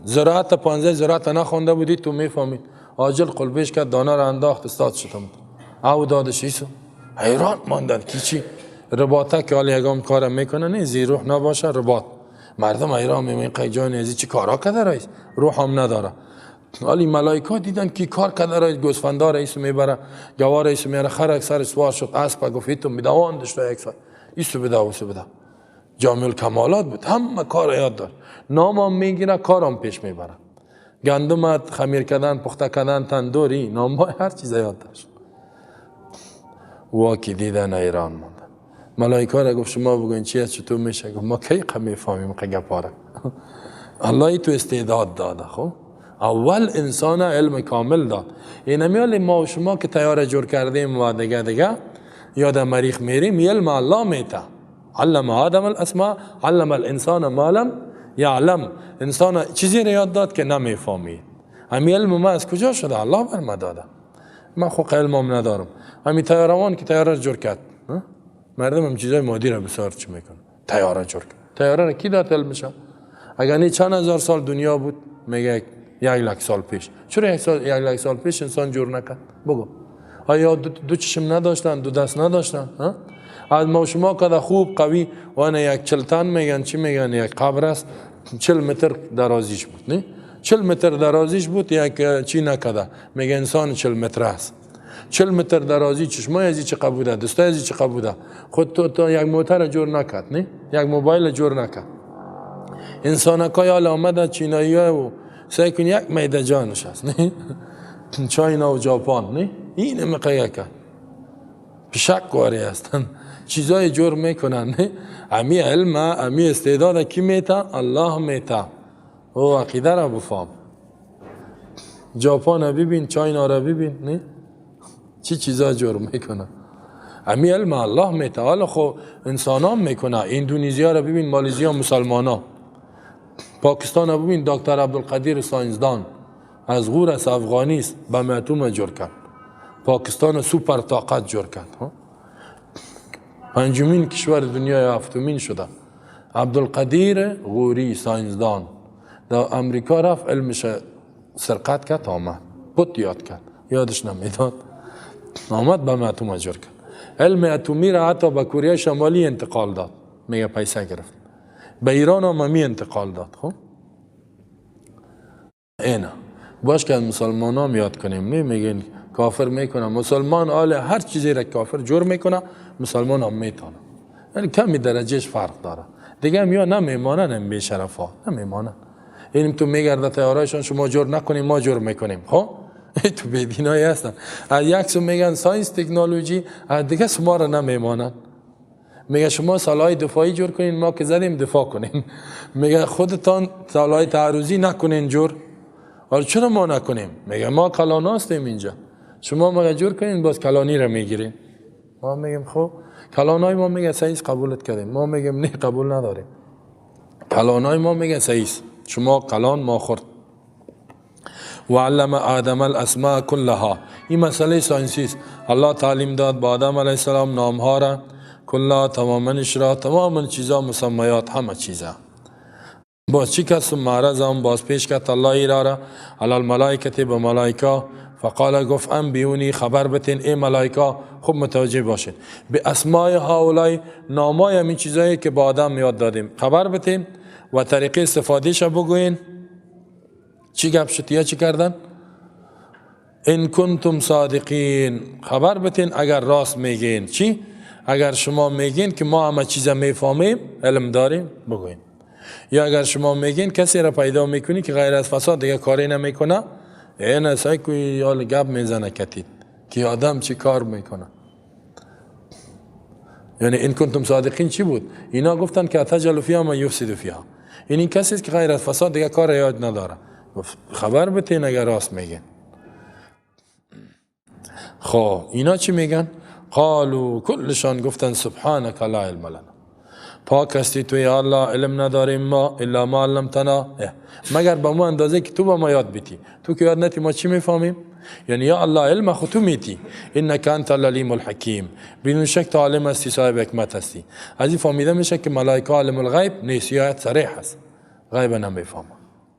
زراعت 15 زراعت نخونده بودی تو میفهمی. عاجل قلبش کرد، دانه را انداخت، استاد شدم. او دادش ایسو حیران ماندن کی چی رباطه که حالا یکم کار میکنه نه زی روح نباشه رباط. مردم حیران میمون قیجان ازی چی کارا کرده رئیس؟ روح هم نداره. حالی ملائکه دیدن کی کار کرده رئیس؟ گوسفندا رئیس میبره، گوار رئیس میاره، خر اکثر سوار شد، اسب گفت تو میدواندش تا اکثر ایسو بده. جامع الکمالات بود، همه کار یاد داشت. نامم میگیره، کارم پیش میبره. گندم خمیر کردن، پخته کردن، تندوری، نامای هر چیز یاد داشت. واکی دیدن ایران ماندن. ملائکه را گفت شما بگوین چی است چطور میشه؟ گفت ما کی میفهمیم گپا. الله تو استعداد داده. خب اول انسان علم کامل داد. این میال ما و شما که تیاره جور کردیم و دیگه یاد مریخ میریم، علم الله میته. علم آدم الاسماء علم الانسان ما لم یعلم. انسان چیزی را یاد داد که نمیفهمید. همین علم ما از کجا شده؟ الله بر ما داده. من خود علمم ندارم. همین طیاره‌وان که طیاره جور کرد، مردم هم چیزای مادی را بسیار چی میکنن؟ طیاره جور کرد. طیاره را کی داد علمش؟ اگر نه چند هزار سال دنیا بود، میگه 1,00,000 سال پیش. چرا 1,00,000 سال پیش انسان جور نکرد؟ بگو. آیا دو چشم نداشتن، دو دست نداشتن؟ از ما شما که خوب قوی و آن یک چلتن میگن، چی میگن؟ یک قبر است 40 متر درازیش بود، نه 40 متر درازیش بود، یک چی نکده، میگه انسان 40 متر است. 40 متر درازی چشمای ازی چه قبوده، دستای ازی چه قبوده. خود تو یک موتر جور نکرد، نه یک موبایل جور نکرد. انسان که حالا آمده چینایی‌ها و سعی کن یک میده جانش است، نه چاینا و ژاپن، نه این میقیه که شک واری هستن. چیزای جور میکنن. امی علم امی استعداد کی میتا؟ الله میتا. او عقیده را بفهم. ژاپن را ببین، چاینا را ببین، نه چی چیزا جور میکنن. امی علم الله میتا. حالا خب انسان هم میکنه. اندونزیا را ببین، مالزیا مسلمان ها. پاکستان را ببین، دکتر عبدالقدیر ساینسدان از غور از افغانیست به معتوم جور کرد. پاکستان سوپر طاقت جور کرد. پنجمین کشور دنیای هفتمین شده. عبدالقدیر غوری ساینسدان در امریکا رفت، علمش سرقت کرد، آمد پت یاد کرد، یادش نمیداد، آمد به معتوم اجر کرد. علم اتمی را حتی به کره شمالی انتقال داد، میگه پیسه گرفت. به ایران هم می انتقال داد. خب اینا باش که مسلمان هم یاد کنیم. میگین کافر میکنه مسلمان، آله هر چیزی را کافر جور میکنه مسلمان هم میتونه. یعنی کمی درجهش فرق داره. دیگه هم یا نمیمانن این بیشرف ها، نمیمانن. این تو میگرده تیارایشان شما جور نکنیم ما جور میکنیم. خب تو بیدینایی هستن. از یک سو میگن ساینس تکنولوژی، از دیگه شما را نمیمانن. میگه شما سلاح دفاعی جور کنین، ما که زدیم دفاع کنیم. میگه خودتان سلاح تعرضی نکنین جور. حالا چرا ما نکنیم؟ میگه ما کلان هستیم اینجا، شما ما جور کنین باز کلانی را میگیریم. ما میگیم خب کلانای ما میگه سایس قبولت کردیم، ما میگیم نه قبول نداریم. کلانای ما میگه سایس، شما کلان ما خورد. و علم آدم الاسماء كلها. این مسئله ساینسی است. الله تعلیم داد با آدم علیه السلام نامها را کلا، تمامنش را، تمام چیزا مسمیات همه چیزا. باز چی کس معرضم باز پیش کرد الله ایراره علی الملائکه به ملائکه، فقال گفت انبیونی خبر بتین ای ملائکه، خوب متوجه باشین به اسماء هؤلاء، نامای همین چیزایی که با آدم یاد دادیم خبر بتین و طریقه استفادهش بگوین. چی گپ شد چی کردن؟ ان کنتم صادقین، خبر بتین اگر راست میگین. چی؟ اگر شما میگین که ما همه چیزا میفهمیم، علم داریم، بگوین. یا اگر شما میگین کسی را پیدا میکنی که غیر از فساد دیگه کاری نمیکنه، این اصلا کوئی یال گپ میزنه کتید که آدم چی کار میکنه. یعنی این کنتم صادقین چی بود؟ اینا گفتن که اتجل فیها من یفسد فیها. این کسی است که غیر از فساد دیگه کار یاد نداره. خبر بتین اگر راست میگین. خب اینا چی میگن؟ قالوا کلشان گفتن سبحانك لا علم لنا، پاک هستی تو یا الله، علم نداریم ما الا ما علمتنا، مگر به ما اندازه که تو به ما یاد بیتی. تو که یاد نتی ما چی میفهمیم؟ یعنی یا الله علم خود تو میتی، انک انت العلیم الحکیم، بدون شک تو عالم هستی، صاحب حکمت هستی. از این فهمیده میشه که ملائکه عالم الغیب نیست، یا صریح است، غیب نمیفهمه.